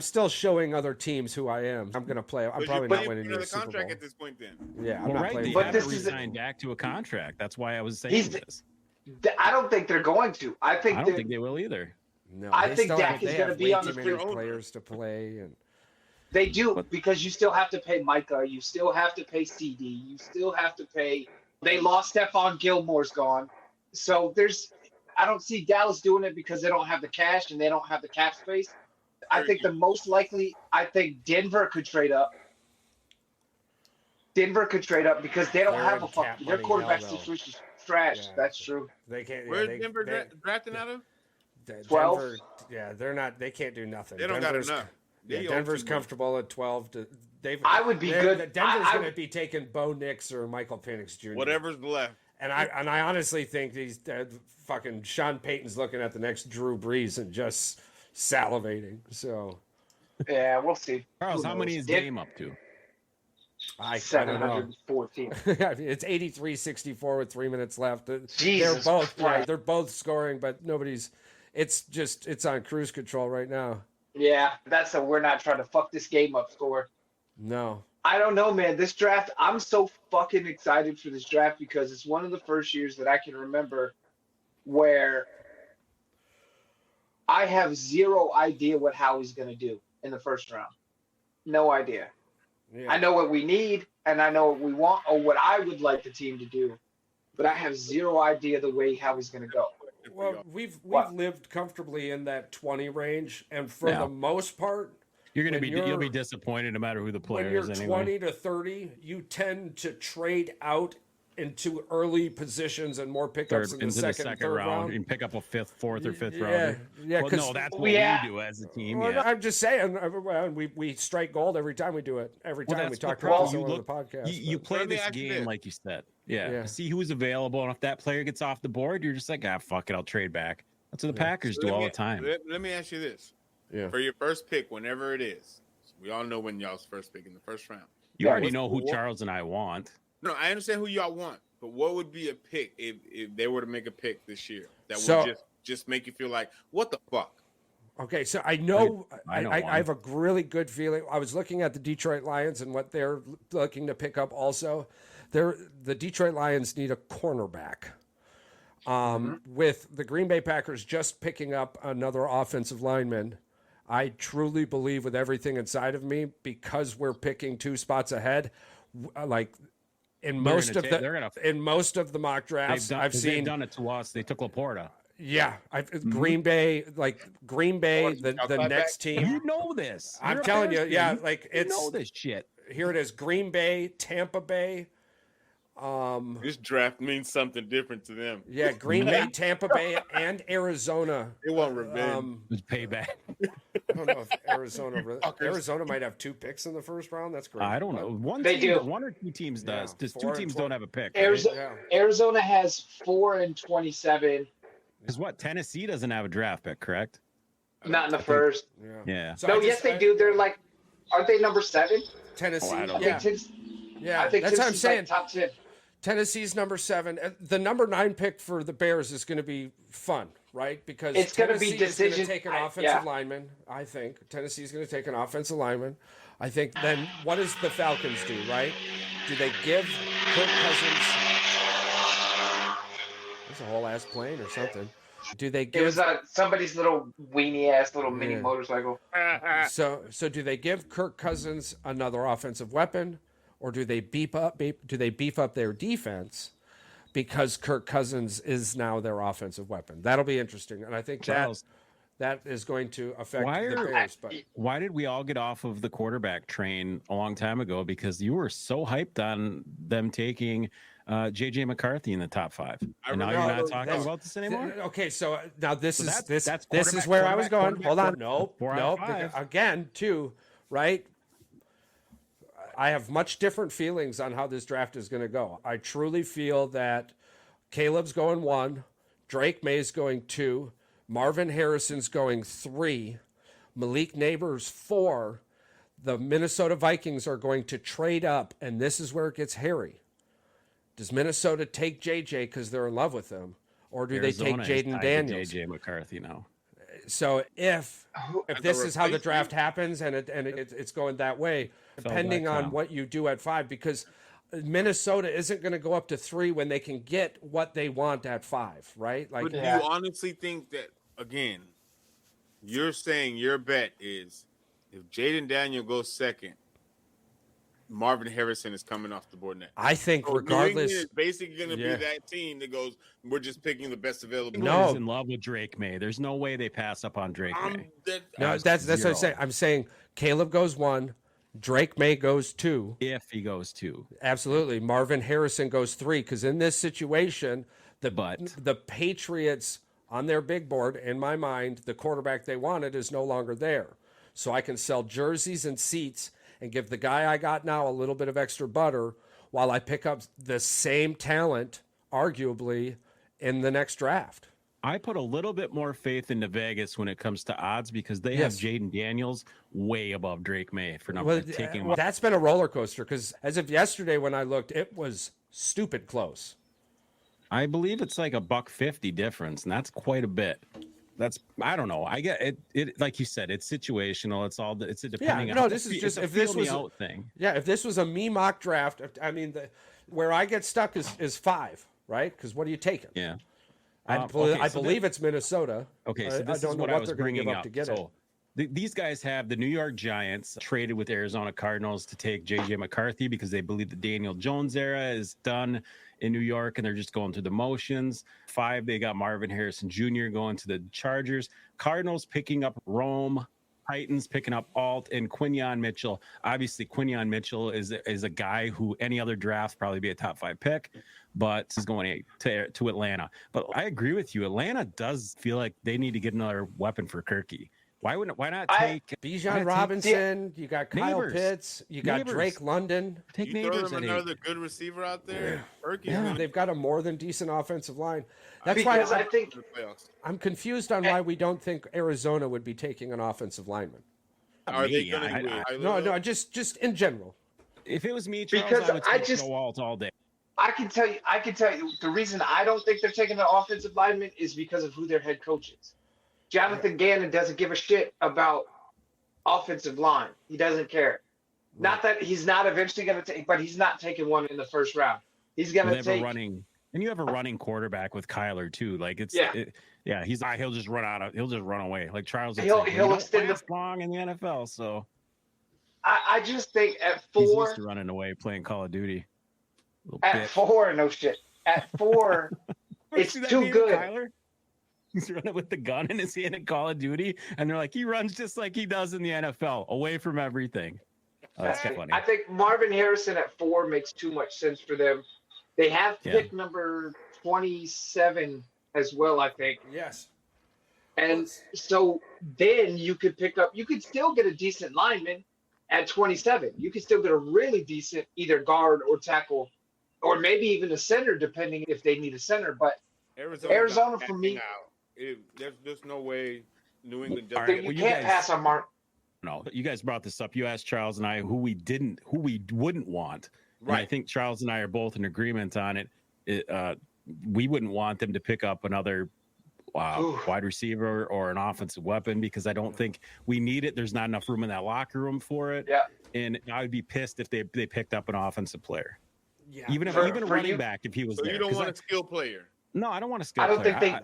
still showing other teams who I am. I'm going to play. I'm probably not winning the the Super contract Bowl. at this point. Then Yeah, I'm Well, not right, playing. they But haven't this is- re-signed Dak to a contract. That's why I was saying He's- this. I don't think they're going to. I I think don't they're. think they will either. No, I they think still Dak have- is they gonna have be way on too the many free- players to play, and They do because you still have to pay Micah. You still have to pay CD. You still have to pay. They lost Stephon Gilmore's gone, so I don't see Dallas doing it because they don't have the cash and they don't have the cap space. I think the most likely. I think Denver could trade up. Denver could trade up because they don't They're have in a fuck. cap Their money, quarterback hell no. situation is trash. Yeah. That's true. They can't. Where's Denver drafting out of? 12? Denver, yeah, they're not. They can't do nothing. They don't Denver's, got enough. Yeah, Denver's comfortable at 12. I would be good. Denver's going to be taking Bo Nix or Michael Penix Jr. Whatever's left. And I honestly think these fucking Sean Payton's looking at the next Drew Brees and just salivating. So Yeah, we'll see. Charles, how many is Dame up to? I don't know. 714. It's 83-64 with 3 minutes left. Jesus They're both scoring, but nobody's. It's on cruise control right now. Yeah, that's a we're not trying to fuck this game up score. No. I don't know, man. This draft, I'm so fucking excited for this draft because it's one of the first years that I can remember where I have zero idea what Howie's going to do in the first round. No idea. Yeah. I know what we need and I know what we want or what I would like the team to do, but I have zero idea the way Howie's going to go. Well, we've lived comfortably in that 20 range, and for the most part, you'll be disappointed no matter who the player is. When you're anyway. 20 to 30, you tend to trade out into early positions and more pickups in the second third round and pick up a fourth or fifth round. Yeah, well, no, that's what we do as a team. Well, I'm just saying, we strike gold every time we do it. Every time we talk about it on the podcast. You play this game like you said. Yeah. See who's available, and if that player gets off the board, you're just like, fuck it, I'll trade back. That's what the Packers do all the time. Let me ask you this. Yeah. For your first pick, whenever it is, we all know when y'all's first pick in the first round. You already know who Charles and I want. No, I understand who y'all want, but what would be a pick if they were to make a pick this year that would just make you feel like, what the fuck? Okay, so I have a really good feeling. I was looking at the Detroit Lions and what they're looking to pick up also. The Detroit Lions need a cornerback. With the Green Bay Packers just picking up another offensive lineman, I truly believe with everything inside of me, because we're picking 2 spots ahead, like in most of the mock drafts they've done it to us. They took Laporta. Yeah, Green Bay, the next team. You know this. I'm telling you, you it's know this shit. Here it is: Green Bay, Tampa Bay. This draft means something different to them. Yeah, Green Bay, Tampa Bay, and Arizona. They want revenge. It's payback. I don't know if Arizona might have 2 picks in the first round. That's great. I don't know. One or 2 teams does. Just 2 teams don't have a pick. Arizona has 4 and 27. Because Tennessee doesn't have a draft pick, correct? Not in the first. Yeah. So yes, they do. They're like, aren't they number 7? Tennessee. I think that's what I'm saying. Like top 10. Tennessee's number 7. The number 9 pick for the Bears is going to be fun, right? Because it's going to be decision. Is going to take an offensive lineman. I think Tennessee's going to take an offensive lineman. I think then what does the Falcons do, right? Do they give Kirk Cousins? There's a whole ass plane or something. Do they give? It was somebody's little weenie ass little mini motorcycle. So do they give Kirk Cousins another offensive weapon? Or do they beef up their defense because Kirk Cousins is now their offensive weapon? That'll be interesting, and I think that is going to affect the Bears. But why did we all get off of the quarterback train a long time ago? Because you were so hyped on them taking J.J. McCarthy in the top 5, and now you're not talking about this anymore. Okay, so now this is where I was going. Hold on, nope. Again, too, right? I have much different feelings on how this draft is going to go. I truly feel that Caleb's going 1, Drake May's going 2, Marvin Harrison's going 3, Malik Neighbors 4. The Minnesota Vikings are going to trade up, and this is where it gets hairy. Does Minnesota take JJ because they're in love with him, or do Arizona they take Jaden Daniels? JJ McCarthy now. So if this is how the draft happens and it's going that way, depending on what you do at 5, because Minnesota isn't going to go up to 3 when they can get what they want at 5, right? But do you honestly think that, again, you're saying your bet is if Jaden Daniel goes 2nd, Marvin Harrison is coming off the board next? I think regardless, New England is basically going to be that team that goes, we're just picking the best available. No, in love with Drake May. There's no way they pass up on Drake May. That's what I'm saying. I'm saying Caleb goes 1, Drake May goes 2. If he goes 2. Absolutely. Marvin Harrison goes 3. Because in this situation, the Patriots on their big board, in my mind, the quarterback they wanted is no longer there. So I can sell jerseys and seats and give the guy I got now a little bit of extra butter while I pick up the same talent, arguably, in the next draft. I put a little bit more faith into Vegas when it comes to odds because they have Jaden Daniels way above Drake May for taking. Well, that's been a roller coaster because as of yesterday when I looked, it was stupid close. I believe it's like $1.50 difference, and that's quite a bit. I don't know. I get it. It like you said, it's situational. It's a depending. Yeah, no, this is just if this was a thing. Yeah, if this was a me mock draft, I mean, where I get stuck is 5, right? Because what are you taking? Yeah. I believe it's Minnesota. Okay, so this is what I was bringing up to get it. These guys have the New York Giants traded with Arizona Cardinals to take J.J. McCarthy because they believe the Daniel Jones era is done in New York and they're just going through the motions. 5, they got Marvin Harrison Jr. going to the Chargers. Cardinals picking up Rome. Titans picking up Alt and Quinyon Mitchell. Obviously, Quinyon Mitchell is a guy who any other draft probably be a top 5 pick, but he's going to Atlanta. But I agree with you. Atlanta does feel like they need to get another weapon for Kirky. Why not take Bijan Robinson? You got Kyle Pitts. You got Drake London. Take Neighbors. Throw him another good receiver out there. Yeah, they've got a more than decent offensive line. That's why I think I'm confused on why we don't think Arizona would be taking an offensive lineman. Are they going to? No, just in general. If it was me, Charles, I would take Alt all day. I can tell you the reason I don't think they're taking an offensive lineman is because of who their head coach is. Jonathan Gannon doesn't give a shit about offensive line. He doesn't care. Not that he's not eventually going to take, but he's not taking one in the first round. He's going to take and you have a running quarterback with Kyler too. Like he'll just run away. Like Charles, he'll extend the long in the NFL. So I just think at 4, he's used to running away playing Call of Duty. At 4, no shit. At 4, it's too good. Kyler? He's running with the gun in his hand at Call of Duty, and they're like, he runs just like he does in the NFL, away from everything. Oh, that's kind of funny. I think Marvin Harrison at 4 makes too much sense for them. They have pick number 27 as well, I think. Yes. And so then you could still get a decent lineman at 27. You could still get a really decent either guard or tackle, or maybe even a center, depending if they need a center. But Arizona for me. There's no way New England does. Right, you can't pass on Mark. No, you guys brought this up. You asked Charles and I who we wouldn't want. Right. And I think Charles and I are both in agreement on it. We wouldn't want them to pick up another wide receiver or an offensive weapon because I don't think we need it. There's not enough room in that locker room for it. Yeah. And I would be pissed if they picked up an offensive player. Yeah. Even a running back if he was so there. You don't want a skill player. No, I don't want a skill player. I don't think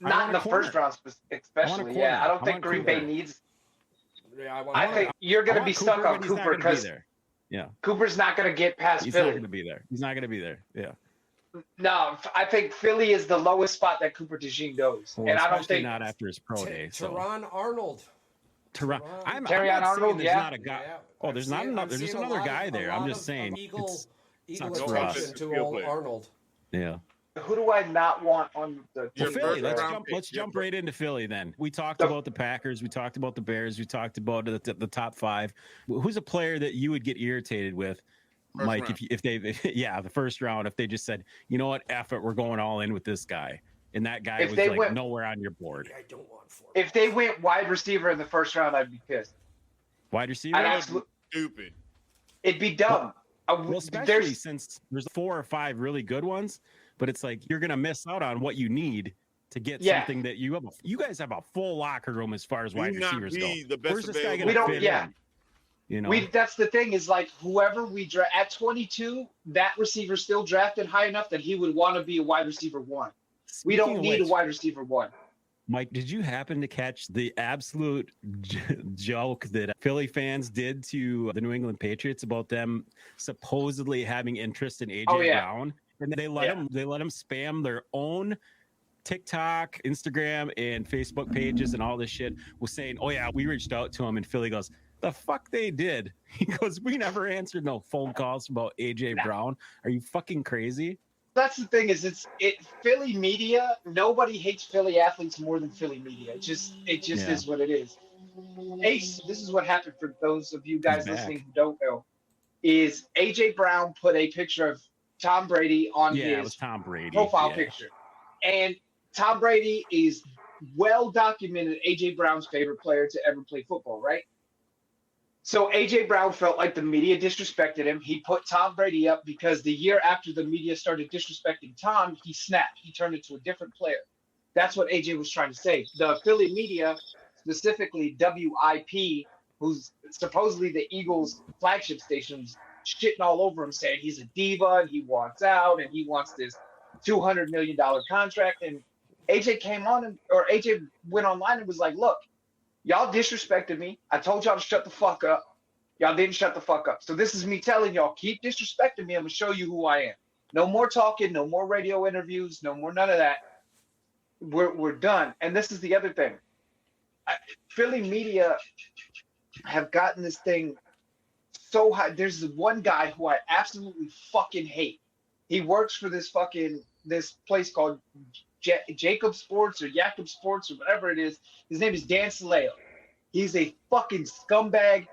not in the first round, especially. I don't think Green Bay needs. Yeah, I think you're going to be stuck on Cooper because Cooper's not going to get past Philly. He's not going to be there. He's not going to be there. Yeah. No, I think Philly is the lowest spot that Cooper DeJean goes, and I don't think not after his pro day. Teron Arnold. Terrion Arnold. There's not a guy. Oh, there's not another. There's just another guy there. I'm just saying. Eagle attention to old Arnold. Yeah. Who do I not want on the team? Philly. Let's jump right into Philly then. We talked about the Packers. We talked about the Bears. We talked about the top 5. Who's a player that you would get irritated with, Mike, if they the first round, if they just said, you know what, F it, we're going all in with this guy, and that guy was like nowhere on your board. I don't want 4. If they went wide receiver in the first round, I'd be pissed. Wide receiver? Stupid. You be dumb. Well, especially since there's 4 or 5 really good ones, but it's like you're going to miss out on what you need to get something that you have. You guys have a full locker room as far as wide receivers go. Where's this guy going to fit in? You know, that's the thing is like whoever we draft at 22, that receiver still drafted high enough that he would want to be a wide receiver 1. We don't need a wide receiver 1. Mike, did you happen to catch the absolute joke that Philly fans did to the New England Patriots about them supposedly having interest in AJ Brown? And they let him spam their own TikTok, Instagram, and Facebook pages and all this shit was saying, oh yeah, we reached out to him, and Philly goes, The fuck they did. He goes, we never answered no phone calls about AJ Brown. Are you fucking crazy? That's the thing is Philly media. Nobody hates Philly athletes more than Philly media. It just is what it is. Ace, this is what happened for those of you guys listening who don't know. Is AJ Brown put a picture of Tom Brady on his Tom Brady profile picture, and Tom Brady is well documented AJ Brown's favorite player to ever play football, right? So AJ Brown felt like the media disrespected him. He put Tom Brady up because the year after the media started disrespecting Tom, he snapped. He turned into a different player. That's what AJ was trying to say. The Philly media, specifically WIP, who's supposedly the Eagles' flagship station, was shitting all over him, saying he's a diva and he wants out and he wants this $200 million contract. And AJ went online and was like, look, y'all disrespected me. I told y'all to shut the fuck up. Y'all didn't shut the fuck up. So this is me telling y'all, keep disrespecting me. I'm going to show you who I am. No more talking, no more radio interviews, no more none of that. We're done. And this is the other thing. Philly media have gotten this thing so high. There's one guy who I absolutely fucking hate. He works for this place called Jacob Sports or Jacob Sports or whatever it is. His name is Dan Saleo. He's a fucking scumbag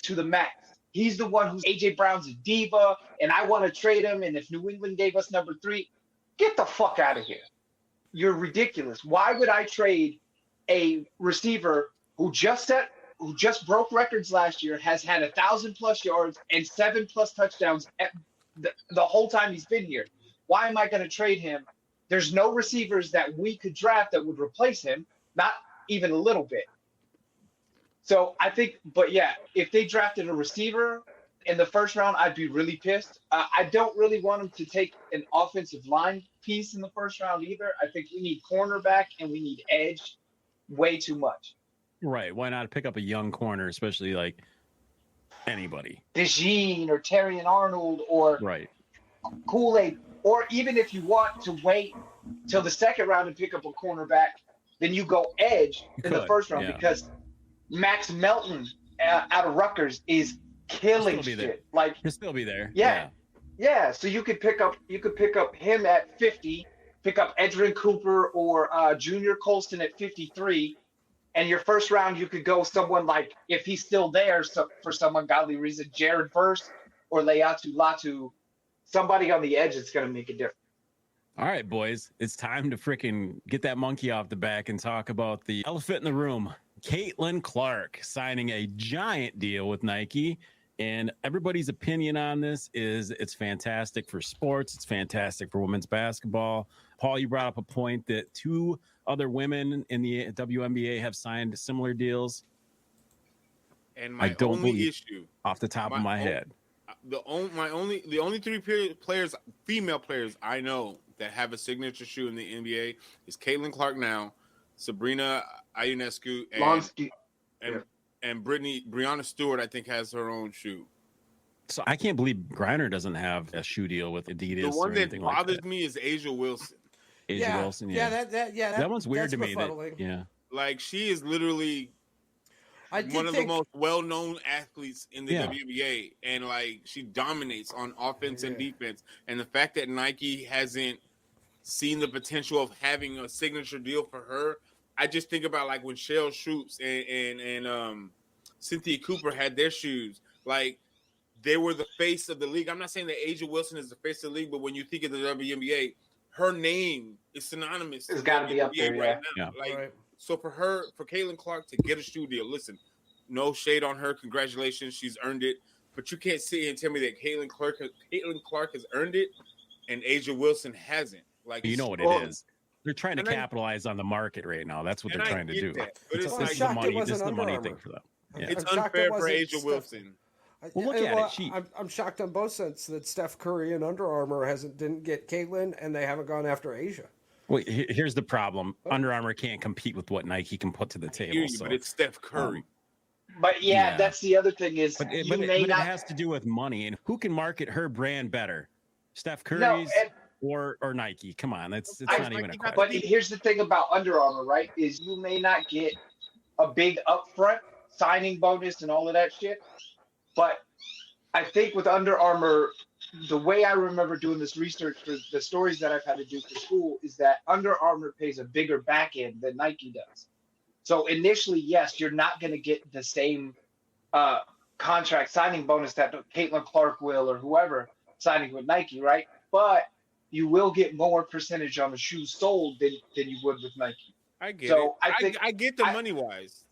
to the max. He's the one who's AJ Brown's a diva, and I want to trade him. And if New England gave us number 3, get the fuck out of here. You're ridiculous. Why would I trade a receiver who just broke records last year, has had 1,000+ yards and 7+ touchdowns the whole time he's been here? Why am I going to trade him? There's no receivers that we could draft that would replace him, not even a little bit. So I think, but yeah, if they drafted a receiver in the first round, I'd be really pissed. I don't really want them to take an offensive line piece in the first round either. I think we need cornerback and we need edge way too much. Right. Why not pick up a young corner, especially like anybody? DeJean or Terrion Arnold or Kool-Aid. Or even if you want to wait till the second round and pick up a cornerback, then you go edge in the first round because Max Melton out of Rutgers is killing shit. Like he'll still be there. Yeah. So you could pick up him at 50, pick up Edgerrin Cooper or Junior Colston at 53, and your first round you could go someone like, if he's still there, for some ungodly reason, Jared Verse or Leatu Latu. Somebody on the edge that's going to make a difference. All right, boys, it's time to freaking get that monkey off the back and talk about the elephant in the room. Caitlin Clark signing a giant deal with Nike. And everybody's opinion on this is it's fantastic for sports. It's fantastic for women's basketball. Paul, you brought up a point that 2 other women in the WNBA have signed similar deals. And my only issue, off the top of my head, the only 3 players, female players I know that have a signature shoe in the NBA is Caitlin Clark now, Sabrina Ionescu, and Breanna Stewart, I think, has her own shoe. So I can't believe Griner doesn't have a shoe deal with Adidas. The one that bothers me is Asia Wilson. Wilson, that one's weird to me. Like she is literally one of the most well-known athletes in the WNBA, and like she dominates on offense and defense. And the fact that Nike hasn't seen the potential of having a signature deal for her, I just think about like when Shell Shoops and Cynthia Cooper had their shoes, like they were the face of the league. I'm not saying that Asia Wilson is the face of the league, but when you think of the WNBA, her name is synonymous. It's got to be up there right now. So for Caitlin Clark to get a shoe deal, listen, no shade on her. Congratulations, she's earned it. But you can't sit here and tell me that Caitlin Clark has earned it and Asia Wilson hasn't. Like, you know what it is. They're trying to capitalize on the market right now. That's what they're trying to do. But this is the money. This is the money thing for them. Yeah. It's unfair for Asia Wilson. Well, look at it. I'm shocked on both sides that Steph Curry and Under Armour didn't get Caitlin, and they haven't gone after Asia. Well, here's the problem: Under Armour can't compete with what Nike can put to the table. But it's Steph Curry. But that's the other thing is, but it has to do with money and who can market her brand better, Steph Curry's or Nike. Come on, it's not even a question. But here's the thing about Under Armour, right? Is you may not get a big upfront, signing bonus and all of that shit. But I think with Under Armour, the way I remember doing this research for the stories that I've had to do for school is that Under Armour pays a bigger back end than Nike does. So initially, yes, you're not going to get the same contract signing bonus that Caitlin Clark will or whoever signing with Nike, right? But you will get more percentage on the shoes sold than you would with Nike. I get it. I get the money wise.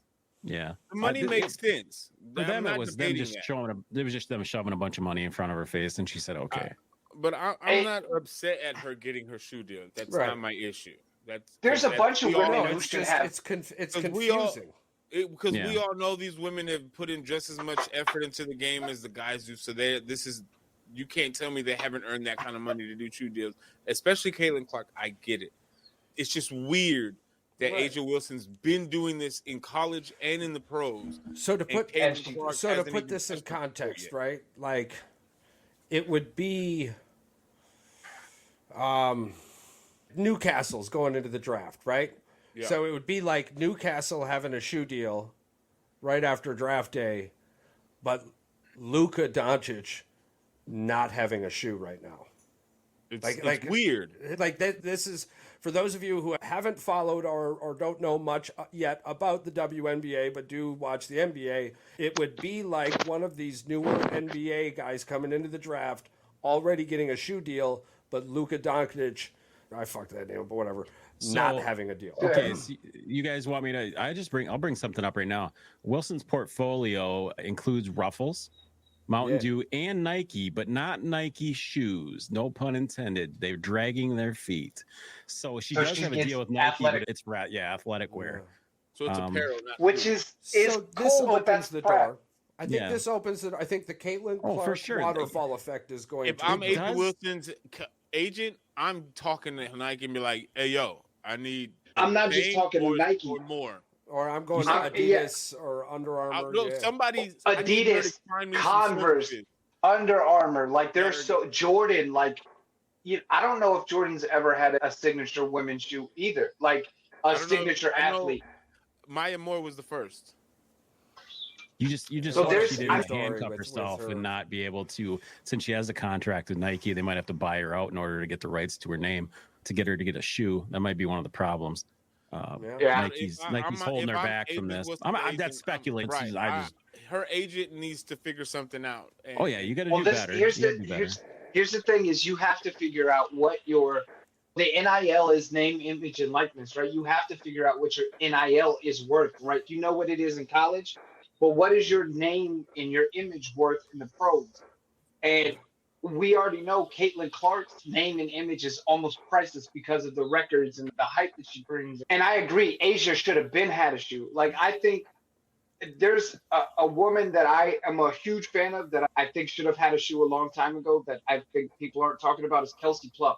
Yeah, the money makes sense. For them, it was them just it was just them shoving a bunch of money in front of her face, and she said, "Okay." But I'm not upset at her getting her shoe deal. That's not my issue. There's a bunch of women who should have. It's confusing. Because we all know these women have put in just as much effort into the game as the guys do. So you can't tell me they haven't earned that kind of money to do shoe deals, especially Caitlin Clark. I get it. It's just weird that Asia Wilson's been doing this in college and in the pros. So to put this in context, right? Like, it would be Newcastle's going into the draft, right? Yeah. So it would be like Newcastle having a shoe deal right after draft day, but Luka Doncic not having a shoe right now. It's weird. Like this is, for those of you who haven't followed or don't know much yet about the WNBA, but do watch the NBA, it would be like one of these newer NBA guys coming into the draft already getting a shoe deal, but Luka Doncic, I fucked that name, but whatever, not having a deal. Okay, so you guys want me to? I'll bring something up right now. Wilson's portfolio includes Ruffles, Mountain Dew, and Nike, but not Nike shoes. No pun intended. They're dragging their feet. So she does have a deal with Nike, but it's athletic wear. So it's apparel, which is so cool, this but opens that's the crap. door. I think this opens it. I think the Caitlin Clark waterfall effect is going. If I'm Asia Wilson's agent, I'm talking to Nike and be like, "Hey, yo, I'm not just talking to Nike or more." Or I'm going to Adidas or Under Armour. Adidas, Converse, Under Armour. Like Jordan. Like, I don't know if Jordan's ever had a signature women's shoe either. Like a signature athlete. Maya Moore was the first. You just hope she didn't handcuff herself and not be able to, since she has a contract with Nike, they might have to buy her out in order to get the rights to her name to get her to get a shoe. That might be one of the problems. Nike's holding her back from this. That's speculation. Right. Her agent needs to figure something out. You got to do better. Here's the thing: is you have to figure out what the NIL is, name, image, and likeness, right? You have to figure out what your NIL is worth, right? You know what it is in college, but what is your name and your image worth in the pros? And we already know Caitlin Clark's name and image is almost priceless because of the records and the hype that she brings. And I agree, Asia should have had a shoe. Like, I think there's a woman that I am a huge fan of that I think should have had a shoe a long time ago that I think people aren't talking about is Kelsey Plum.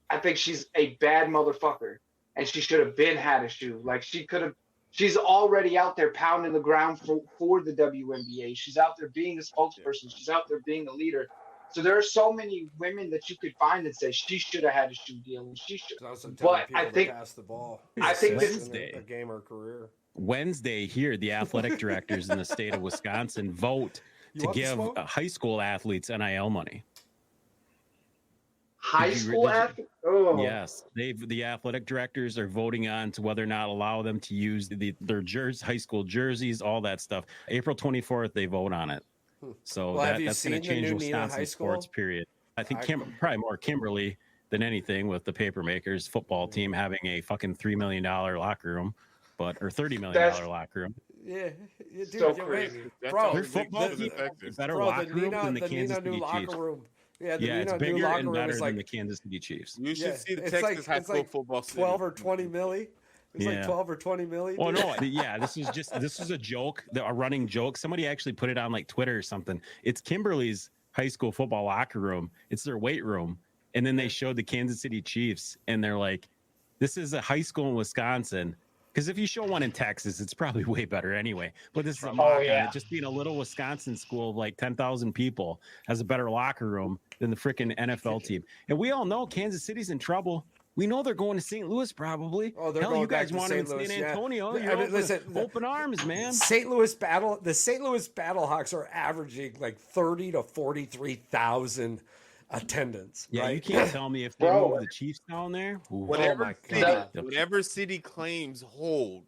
I think she's a bad motherfucker, and she should have had a shoe. Like, she's already out there pounding the ground for the WNBA. She's out there being a spokesperson. She's out there being a leader. So there are so many women that you could find that say she should have had a shoe deal, and she should. But I think pass the ball. I think this is a gamer career. Wednesday here, the athletic directors in the state of Wisconsin vote to give high school athletes NIL money. High school athletes? Oh. Yes, the athletic directors are voting on to whether or not allow them to use their high school jerseys, all that stuff. April 24th, they vote on it. So that's going to change Wisconsin sports, period. I think probably more Kimberly than anything, with the Papermakers football team having a fucking $3 million locker room, or $30 million locker room. Yeah, dude, so crazy. Bro, their football team better locker room than the Kansas City Chiefs. It's bigger and better than the Kansas City Chiefs. You should see the Texas high school football. 12 or 20 milli. It's like 12 or 20 million. Oh no, this is a joke, a running joke. Somebody actually put it on like Twitter or something. It's Kimberly's high school football locker room. It's their weight room. And then they showed the Kansas City Chiefs, and they're like, this is a high school in Wisconsin. Because if you show one in Texas, it's probably way better anyway. But this is a mock on it. Just being a little Wisconsin school of like 10,000 people has a better locker room than the freaking NFL team. And we all know Kansas City's in trouble. We know they're going to St. Louis probably. Oh, they're Hell, going you guys back to want them in St. Louis, San yeah. Antonio. I You're mean, listen, open arms, man. The St. Louis Battlehawks are averaging like 30 to 43,000 attendance. Yeah, right? you can't tell me if they Bro. move the Chiefs down there. Ooh. Whatever city claims hold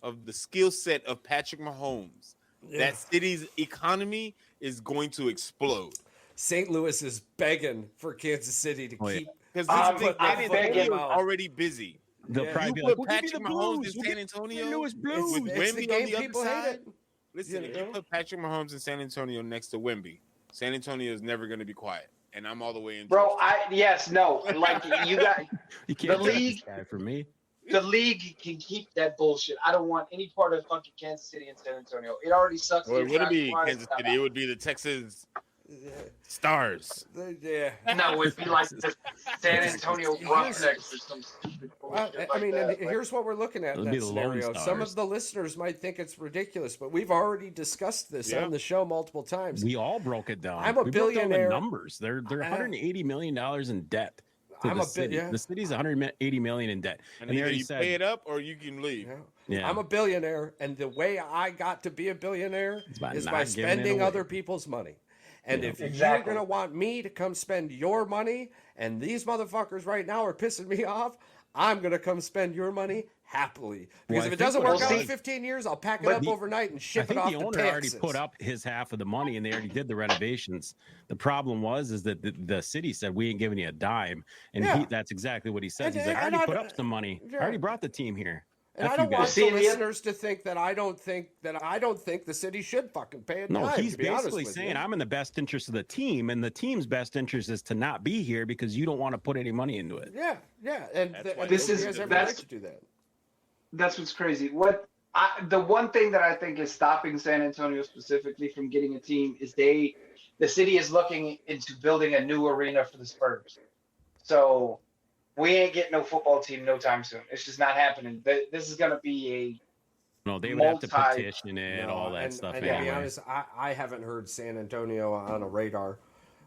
of the skill set of Patrick Mahomes, that city's economy is going to explode. St. Louis is begging for Kansas City to keep. Because I'm begging. already busy. They'll probably be put like, we'll give you Patrick the Mahomes Blues. in San Antonio Louis Blues. with It's the Wemby game on the other people hate side. it. Listen, You if you know? put Patrick Mahomes in San Antonio next to Wemby, San Antonio is never going to be quiet. And I'm all the way in. Bro, like you got You can't the take league- this guy from me. the league can keep that bullshit. I don't want any part of fucking Kansas City and San Antonio. It already sucks. Well, it wouldn't be attraction-wise. Kansas City. It would be the Texas Stars. Yeah. No, it would be like the San Antonio Roughnecks or some stupid bullshit I mean, like and that. here's what we're looking at in It'll that be the Lone scenario. Some Stars. of the listeners might think it's ridiculous, but we've already discussed this on the show multiple times. We all broke it down. I'm a We broke down billionaire. the numbers. They're $180 million in debt. To I'm the a city. yeah. The city's 180 million in debt, And they either already you said, pay it up or you can leave. Yeah. I'm a billionaire, and the way I got to be a billionaire by is not by giving it spending away. other people's money. And if you're Exactly. going to want me to come spend your money, and these motherfuckers right now are pissing me off, I'm going to come spend your money happily. Because I if it think doesn't what work out in see- 15 years, I'll pack it but up the- overnight and I ship it think off the to owner already Texas. put up his half of the money, and they already did the renovations. The problem is that the city said we ain't giving you a dime, and Yeah. that's exactly what he says. He's And- like, I and already I- put up some money. yeah. I already brought the team here. And F I you don't want guys. See, the the- listeners to think that I don't think the city should fucking pay a No, dime, he's to be honest basically with saying you. I'm in the best interest of the team, and the team's best interest is to not be here because you don't want to put any money into it. Yeah, and This he is- has every that's- right to do that. That's what's crazy. The one thing that I think is stopping San Antonio specifically from getting a team is the city is looking into building a new arena for the Spurs. So we ain't getting no football team no time soon. It's just not happening. This is going to be No, they would have to Multi- petition it, No, all that and- stuff. And to be anyway. honest, I haven't heard San Antonio on a radar.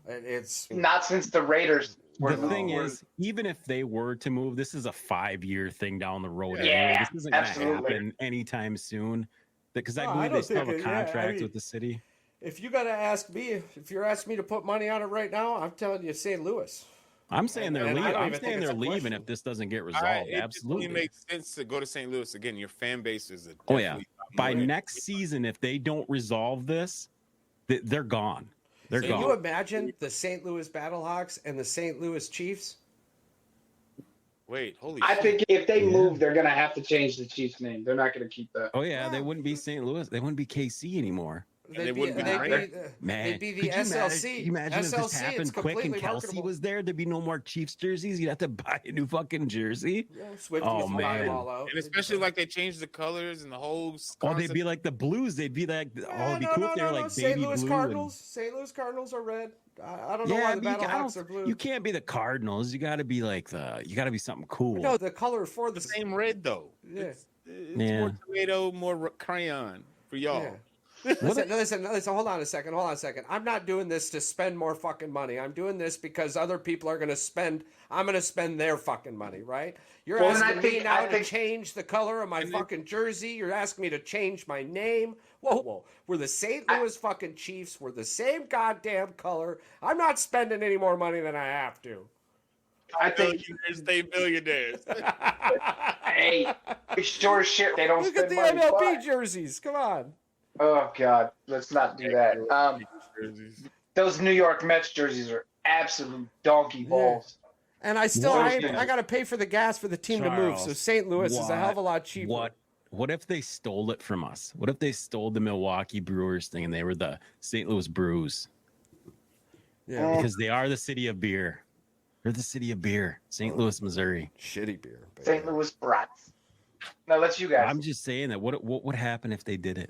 It's not since the Raiders were The thing were- is, even if they were to move, this is a 5-year thing down the road. Yeah, anyway. This isn't going to absolutely. happen anytime soon. Because I No, I believe they don't still have a think it- yeah, I contract mean- with the city. if you got to ask me, if you're asking me to put money on it right now, I'm telling you, St. Louis. I'm saying they're and I leaving. don't I'm even think saying it's they're a leaving question. if this doesn't get All resolved. right, it Absolutely. definitely makes sense to go to St. Louis again. Your fan base is Oh yeah. definitely By more- next season, if they don't resolve this, they're gone. They're Can gone. you imagine the St. Louis Battlehawks and the St. Louis Chiefs? Wait, holy I shit. think if they Yeah. move, they're going to have to change the Chiefs name. They're not going to keep that. Oh yeah, they wouldn't be St. Louis. They wouldn't be KC anymore. they wouldn't be they'd great. Man, they'd be the could you SLC. Imagine, imagine if this SLC, happened it's quick and completely Kelsey marketable. was there? There'd be no more Chiefs jerseys. You'd have to buy a new fucking jersey. Yeah, Swifties Oh, fly man. them all out. And especially like they changed the colors and the whole. Oh, they'd concept. be like the Blues. They'd be like, oh, it'd be cool if they were like St. baby Louis blue. Cardinals. St. Louis Cardinals are red. I don't know Yeah, why the but Battlehawks are blue. you can't be the Cardinals. You got to be like you got to be something cool. No, the color for the same red though. Yeah. It's Yeah. more tomato, more crayon for y'all. Yeah. Listen, hold on a second. I'm not doing this to spend more fucking money. I'm doing this because other people are going to spend, I'm going to spend their fucking money, right? You're Well, then asking me now I to think- change the color of my fucking jersey. You're asking me to change my name. Whoa. We're the St. Louis fucking Chiefs. We're the same goddamn color. I'm not spending any more money than I have to. I think, Billionaires stay billionaires. hey, sure as shit. They don't Look at spend the money. MLB but- jerseys. Come on. Oh, God. Let's not do that. Jerseys. Those New York Mets jerseys are absolute donkey balls. And I still, What I is that? got to pay for the gas for the team to move. So Charles, St. Louis is a hell of a lot cheaper. What if they stole it from us? What if they stole the Milwaukee Brewers thing and they were the St. Louis Brews? Yeah. Because they are the city of beer. They're the city of beer, St. Louis, Missouri. Shitty beer. but St. yeah. Louis Brats. Now, let's you guys. I'm just saying that what would happen if they did it?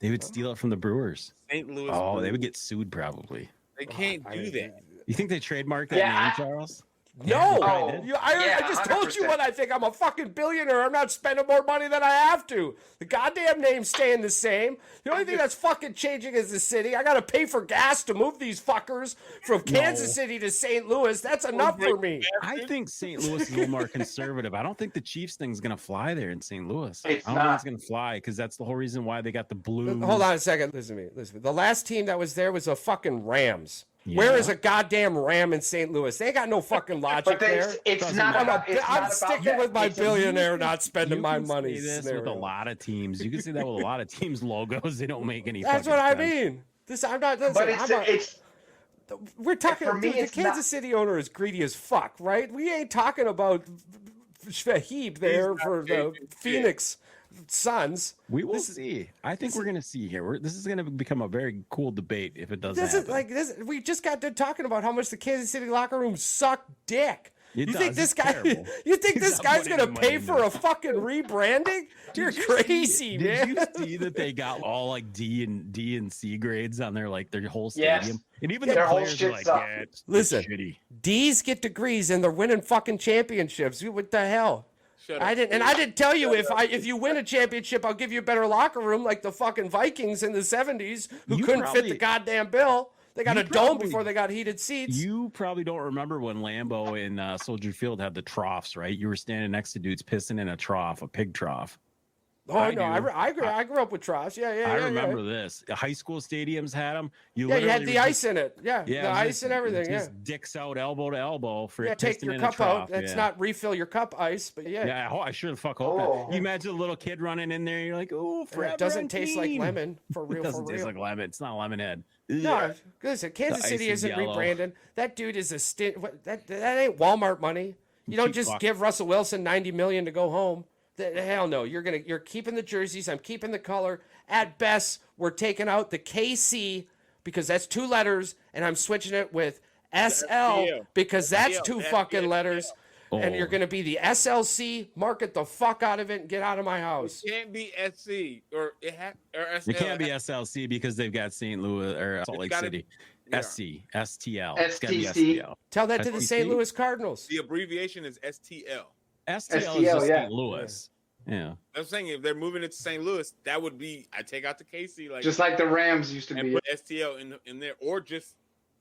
They would steal it from the Brewers. St. Louis. Oh, they Blues. would get sued probably. They can't I do mean, that. You think they trademarked that Yeah, name, Charles? No, Yeah, I just told you 100%. what I think. I'm a fucking billionaire. I'm not spending more money than I have to. The goddamn name's staying the same. The only thing that's fucking changing is the city. I got to pay for gas to move these fuckers from Kansas City to St. Louis. That's enough for me. I think St. Louis is a little more conservative. I don't think the Chiefs thing's going to fly there in St. Louis. I don't think it's going to fly because that's the whole reason why they got the Blues. Hold on a second. Listen to me. The last team that was there was a fucking Rams. Yeah. Where is a goddamn Ram in St. Louis? They got no fucking logic there. It's not about. I'm sticking with my billionaire, not spending my money. Say this scenario. with a lot of teams. You can say that with a lot of teams' logos. They don't make any. That's what I mean. I'm not. Listen, But it's we're talking. for me, Dude, the it's Kansas not- City owner is greedy as fuck, right? We ain't talking about Shahib there for the Phoenix Suns. We will see. I think we're going to see here. This is going to become a very cool debate if it does This happen. is like this. We just got done talking about how much the Kansas City locker room suck dick. It You think does. this It's guy? terrible. You think He's this not guy's putting gonna any pay money for into a fucking rebranding? You're crazy, Did man. you see that they got all like D and C grades on their whole Yes. stadium? And even Their the whole players are shit like, sucks. yeah, it's Listen. shitty. D's get degrees and they're winning fucking championships. What the hell? Shut up. I didn't tell you if you win a championship, I'll give you a better locker room like the fucking Vikings in the 70s who You couldn't fit probably- the goddamn bill. They got you a dome probably- before they got heated seats. You probably don't remember when Lambeau and Soldier Field had the troughs, right? You were standing next to dudes pissing in a trough, a pig trough. Oh I no, do. I grew up with troughs. Yeah. I remember this. The high school stadiums had them. Yeah, you had the ice in it. Yeah, Yeah, the it was ice just- and everything. Yeah. Just dicks out elbow to elbow for Yeah, take pissing your in cup a trough. out. That's yeah. not refill your cup ice, but yeah. Yeah, I sure the fuck hope Oh. that. You imagine a little kid running in there. You're like, oh, forever. It doesn't taste like team. lemon for real. It doesn't for taste real. like lemon. It's not lemonade. No, Ugh. listen, Kansas The City ice is isn't yellow. rebranding. That dude is a that ain't Walmart money. You don't Cheap just fuck. give Russell Wilson $90 million to go home. Hell no. You're keeping the jerseys. I'm keeping the color. At best, we're taking out the KC because that's 2 letters, and I'm switching it with SL because that's 2 fucking letters. And you're Oh. going to be the SLC. Market the fuck out of it and get out of my house. It can't be SC or SL. It can't be SLC because they've got St. Louis or Salt Lake gotta- City. yeah. SC, STL. It's gotta be STC. STL. Tell that to the St. STC? Louis Cardinals. The abbreviation is STL. STL is STL, just yeah. St. Louis. Yeah. I'm saying if they're moving it to St. Louis, that would be I take out the KC like just like the Rams used to and be. put STL in there or just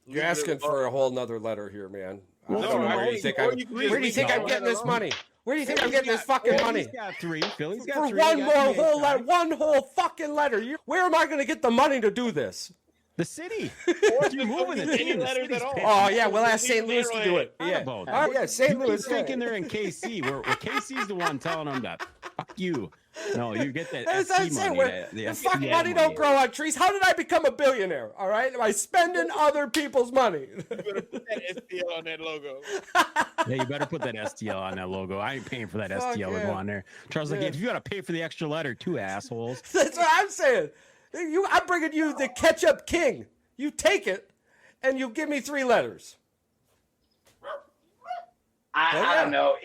You're leave it asking for alone. a whole nother letter here, man. I No, don't know no, where no, you think or I'm. you can Where do you just think leave I'm it getting this alone. money? Where do you think I'm getting this fucking Philly's money? got 3. Philly's got For 3. one They more got whole 3. letter, one whole fucking letter. Where am I going to get the money to do this? The city. Or You're moving the any team. The letters city's at all. paying. Oh yeah, we'll ask Leave St. Louis to do it. Forgot Yeah. about that. Oh yeah, St. You keep Louis. thinking they're in KC. Where KC's the one telling them that. Fuck you. No, you get that That's what I'm SC saying. money. The fucking money don't grow on trees. How did I become a billionaire? All right, by spending other people's money. You better put that STL on that logo. Yeah, you better put that STL on that logo. I ain't paying for that Fuck STL to yeah. go on there. Charles, like, Yeah. if you got to pay for the extra letter, 2 assholes. That's what I'm saying. I'm bringing you the ketchup king. You take it, and you give me 3 letters. I don't know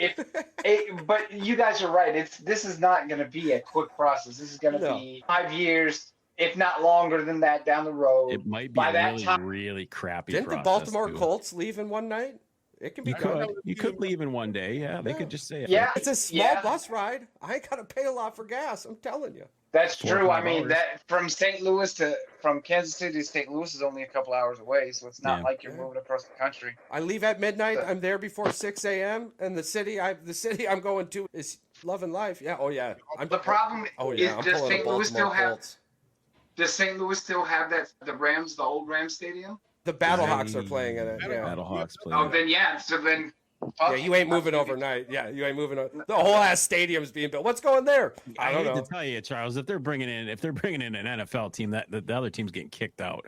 but you guys are right. This is not going to be a quick process. This is going to No. be 5 years, if not longer than that, down the road. It might be By a that really, time- really crappy Didn't the process, Baltimore too. Colts leave in one night? It can be You done. could. You could leave in one day. Yeah, they could just say it. Yeah, It's a small yeah. bus ride. I ain't got to pay a lot for gas. I'm telling you. That's 4 or true. I 5 mean, hours. that from Kansas City to St. Louis is only a couple hours away, so it's not Yeah. like you're moving across the country. I leave at midnight. I'm there before 6 a.m. And the city I'm going to is Love and Life. Yeah. Oh yeah. The problem Oh yeah. I'm is, does pulling a St. Louis still Baltimore have Colts. Does St. Louis still have the Rams, the old Rams stadium? The Battlehawks are playing in it. Yeah. Battlehawks play. Oh, then yeah. So then. Yeah, you ain't moving overnight. Yeah, you ain't moving. The whole ass stadium's being built. What's going there? I don't hate know. to tell you, Charles, if they're bringing in an NFL team, that the other team's getting kicked out.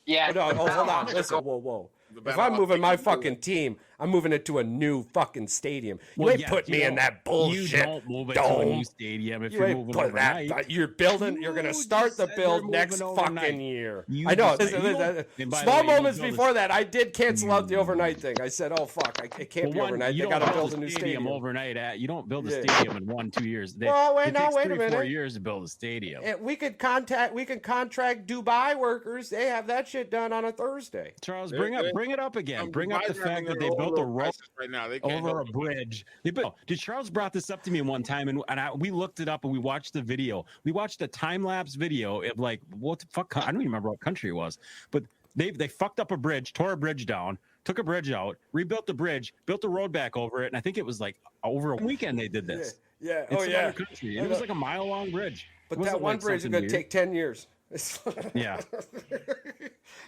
Yeah. No, the hold on. Battlehawks are Listen, going- whoa. The If I'm Battlehawks moving my are going- fucking team, I'm moving it to a new fucking stadium. You Well, ain't yeah, put you me in don't- that bullshit. You don't move it to a dome. new stadium if You you're ain't moving put overnight. that. You're building. You're going to You start just the said build you're next moving fucking overnight. year. You I know. just said- Listen, you don't- and by the small way, you moments build a- before that, I did cancel out the overnight thing. I said, "Oh fuck, it can't be Well, overnight. you They don't got to build a the new stadium." overnight. You don't build a Yeah. stadium in 1-2 years. Well, wait, it no, takes wait a 3-4 minute. years to build a stadium. And we could contract Dubai workers. They have that shit done on a Thursday. Charles, bring it up again. Bring up the Dubai's fact having that they their built built a road right now. They can't over a bridge. Dude, Charles brought this up to me one time, and we looked it up and we watched the video. We watched a time lapse video of like what the fuck? I don't even remember what country it was, but they fucked up a bridge, tore a bridge down, took a bridge out, rebuilt the bridge, built the road back over it, and I think it was like over a weekend they did this. Yeah. It's another country. And it was like a mile-long bridge. But that one bridge is going to take 10 years. Yeah.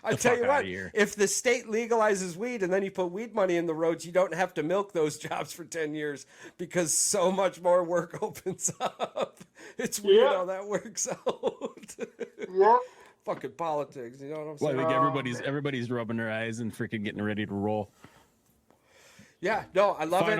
I tell you what, if the state legalizes weed and then you put weed money in the roads, you don't have to milk those jobs for 10 years because so much more work opens up. It's weird how that works out. Yeah. Fucking politics, you know what I'm saying? Like everybody's rubbing their eyes and freaking getting ready to roll. Yeah, no, I love it.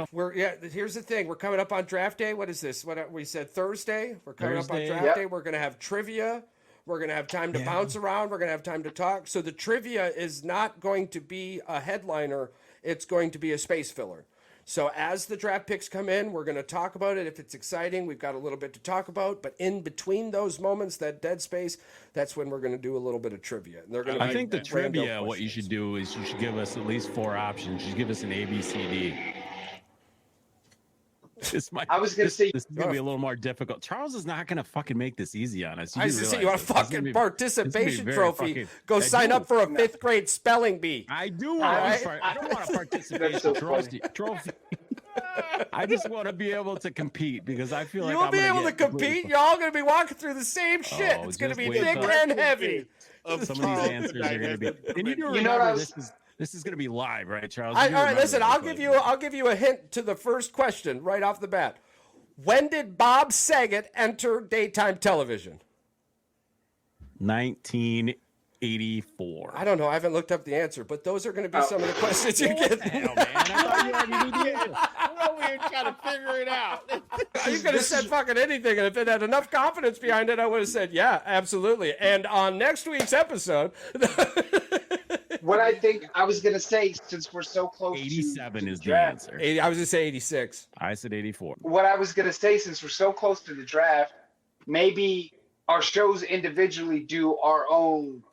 Here's the thing. We're coming up on draft day. What is this? What we said Thursday? We're coming up on draft day. We're going to have trivia. We're going to have time to bounce around. We're going to have time to talk. So the trivia is not going to be a headliner. It's going to be a space filler. So as the draft picks come in, we're going to talk about it. If it's exciting, we've got a little bit to talk about. But in between those moments, that dead space, that's when we're going to do a little bit of trivia. And they're going to I think the trivia, what you should do is you should give us at least 4 options. You should give us an A, B, C, D. I was going to say this is going to be a little more difficult. Charles is not going to fucking make this easy on us. I was going to say, you want a fucking participation trophy? Go sign up for a 5th grade spelling bee. I do want I don't want a participation trophy. I just want to be able to compete because I feel like you'll be able to compete. You're all going to be walking through the same shit. It's going to be thick and heavy. Some of these answers are going to be. And you do remember this is going to be live, right, Charles? All right, listen. I'll give you a hint to the first question right off the bat. When did Bob Saget enter daytime television? 1984. I don't know. I haven't looked up the answer, but those are going to be some of the questions you get. Hell, man. I thought you already knew the answer. We're over here trying to figure it out. You could have said fucking anything, and if it had enough confidence behind it, I would have said, yeah, absolutely. And on next week's episode... What I think I was going to say, since we're so close 87 is the draft, answer. I was going to say 86. I said 84. What I was going to say, since we're so close to the draft, maybe our shows individually do our own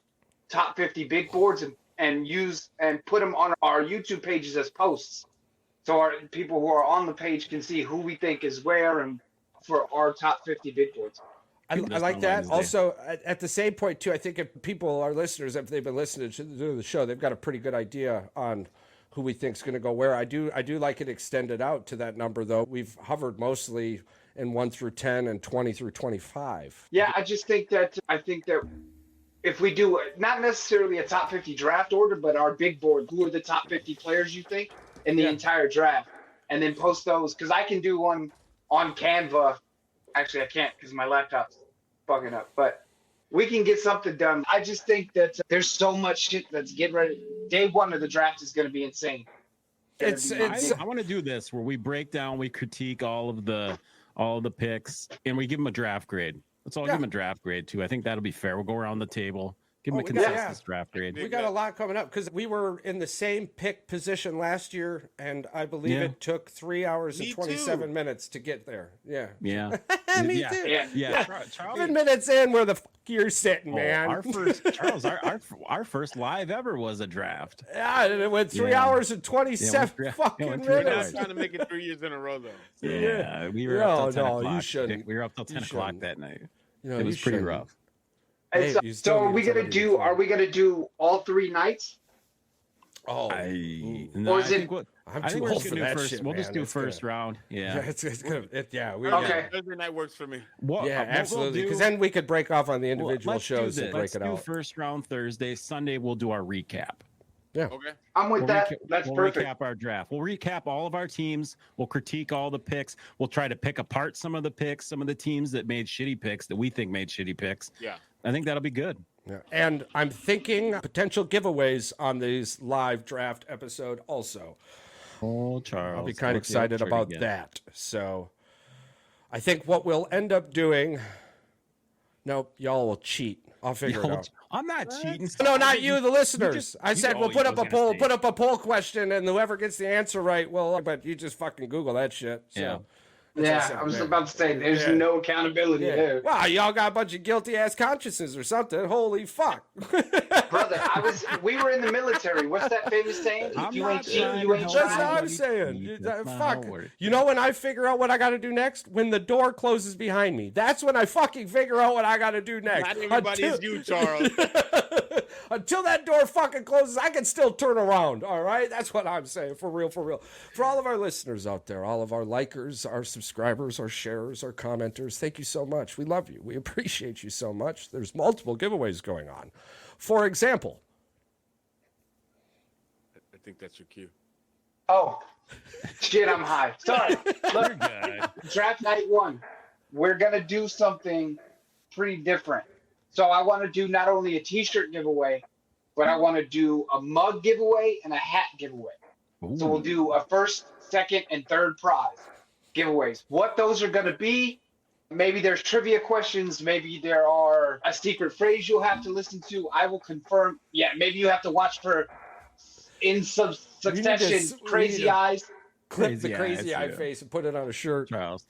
top 50 big boards and use and put them on our YouTube pages as posts. So our people who are on the page can see who we think is where and for our top 50 big boards. I like that. Also, at the same point, too, I think if people, our listeners, if they've been listening to the show, they've got a pretty good idea on who we think is going to go where. I do like it extended out to that number, though. We've hovered mostly in 1 through 10 and 20 through 25. Yeah, I think that if we do not necessarily a top 50 draft order, but our big board, who are the top 50 players you think in the entire draft, and then post those, because I can do one on Canva. Actually, I can't because my laptop's fucking up, but we can get something done. I just think that there's so much shit that's getting ready. Day one of the draft is going to be insane. I want to do this where we break down, we critique all of the picks, and we give them a draft grade. Let's all give them a draft grade too. I think that'll be fair. We'll go around the table. Give them a consensus draft grade. We got a lot coming up because we were in the same pick position last year, and I believe it took 3 hours and 27 minutes to get there. Yeah. Yeah. Me too. Yeah. Charles, 7 minutes in, where the fuck you're sitting, man. Our first live ever was a draft. Yeah, and it went 3 hours and 27 fucking minutes. We're not trying to make it 3 years in a row, though. Yeah. We were up till 10 o'clock. You shouldn't. We were up till 10 o'clock that night. It was pretty rough. So are we gonna do all 3 nights? Oh, or is it? I'm too old for that shit. We'll just do first round. Yeah, it's good. Okay. Thursday night works for me. Absolutely. Because then we could break off on the individual shows and break it out. Let's do first round Thursday. Sunday we'll do our recap. Yeah. Okay. I'm with that. That's perfect. We'll recap our draft. We'll recap all of our teams. We'll critique all the picks. We'll try to pick apart some of the picks, some of the teams that made shitty picks that we think made shitty picks. Yeah. I think that'll be good. Yeah. And I'm thinking potential giveaways on these live draft episode also. Oh, Charles. I'll be kind of excited about that. So I think what we'll end up doing, nope, y'all will cheat. I'll figure it out. I'm not cheating. No, not you, the listeners. I said we'll put up a poll question, and whoever gets the answer right, well, but you just fucking Google that shit. So. Yeah. Yeah, I was about to say, there's no accountability there. Wow, y'all got a bunch of guilty ass consciences or something. Holy fuck. Brother, we were in the military. What's that famous saying? If you ain't cheating, you ain't That's what trying. I'm saying. Fuck. You know when I figure out what I got to do next? When the door closes behind me. That's when I fucking figure out what I got to do next. Not everybody is you, Charles. Until that door fucking closes, I can still turn around. All right? That's what I'm saying. For real, for real. For all of our listeners out there, all of our likers, our subscribers, our sharers, our commenters, thank you so much. We love you. We appreciate you so much. There's multiple giveaways going on. For example, I think that's your cue. Oh, shit, I'm high. Sorry. Look, draft night 1. We're going to do something pretty different. So I want to do not only a t-shirt giveaway, but I want to do a mug giveaway and a hat giveaway. Ooh. So we'll do a first, second, and third prize giveaways. What those are going to be, maybe there's trivia questions. Maybe there are a secret phrase you'll have to listen to. I will confirm. Yeah, maybe you have to watch for in succession Crazy Eyes. Clip the crazy eye face and put it on a shirt. Charles.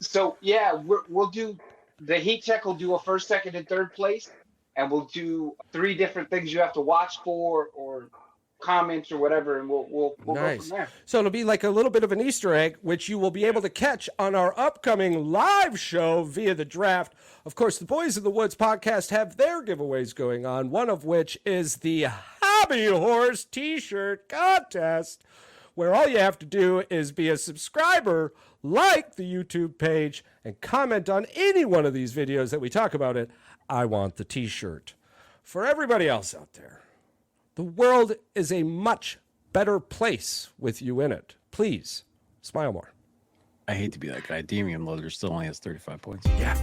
So, yeah, we'll do the heat check. Will do a first, second, and third place. And we'll do 3 different things you have to watch for or comments or whatever, and we'll go from there. So it'll be like a little bit of an Easter egg, which you will be able to catch on our upcoming live show via the draft. Of course, the Boys in the Woods podcast have their giveaways going on, one of which is the Hobby Horse t-shirt contest, where all you have to do is be a subscriber, like the YouTube page, and comment on any one of these videos that we talk about it. I want the t-shirt. For everybody else out there, the world is a much better place with you in it. Please, smile more. I hate to be that guy. Damian Lillard still only has 35 points. Yeah.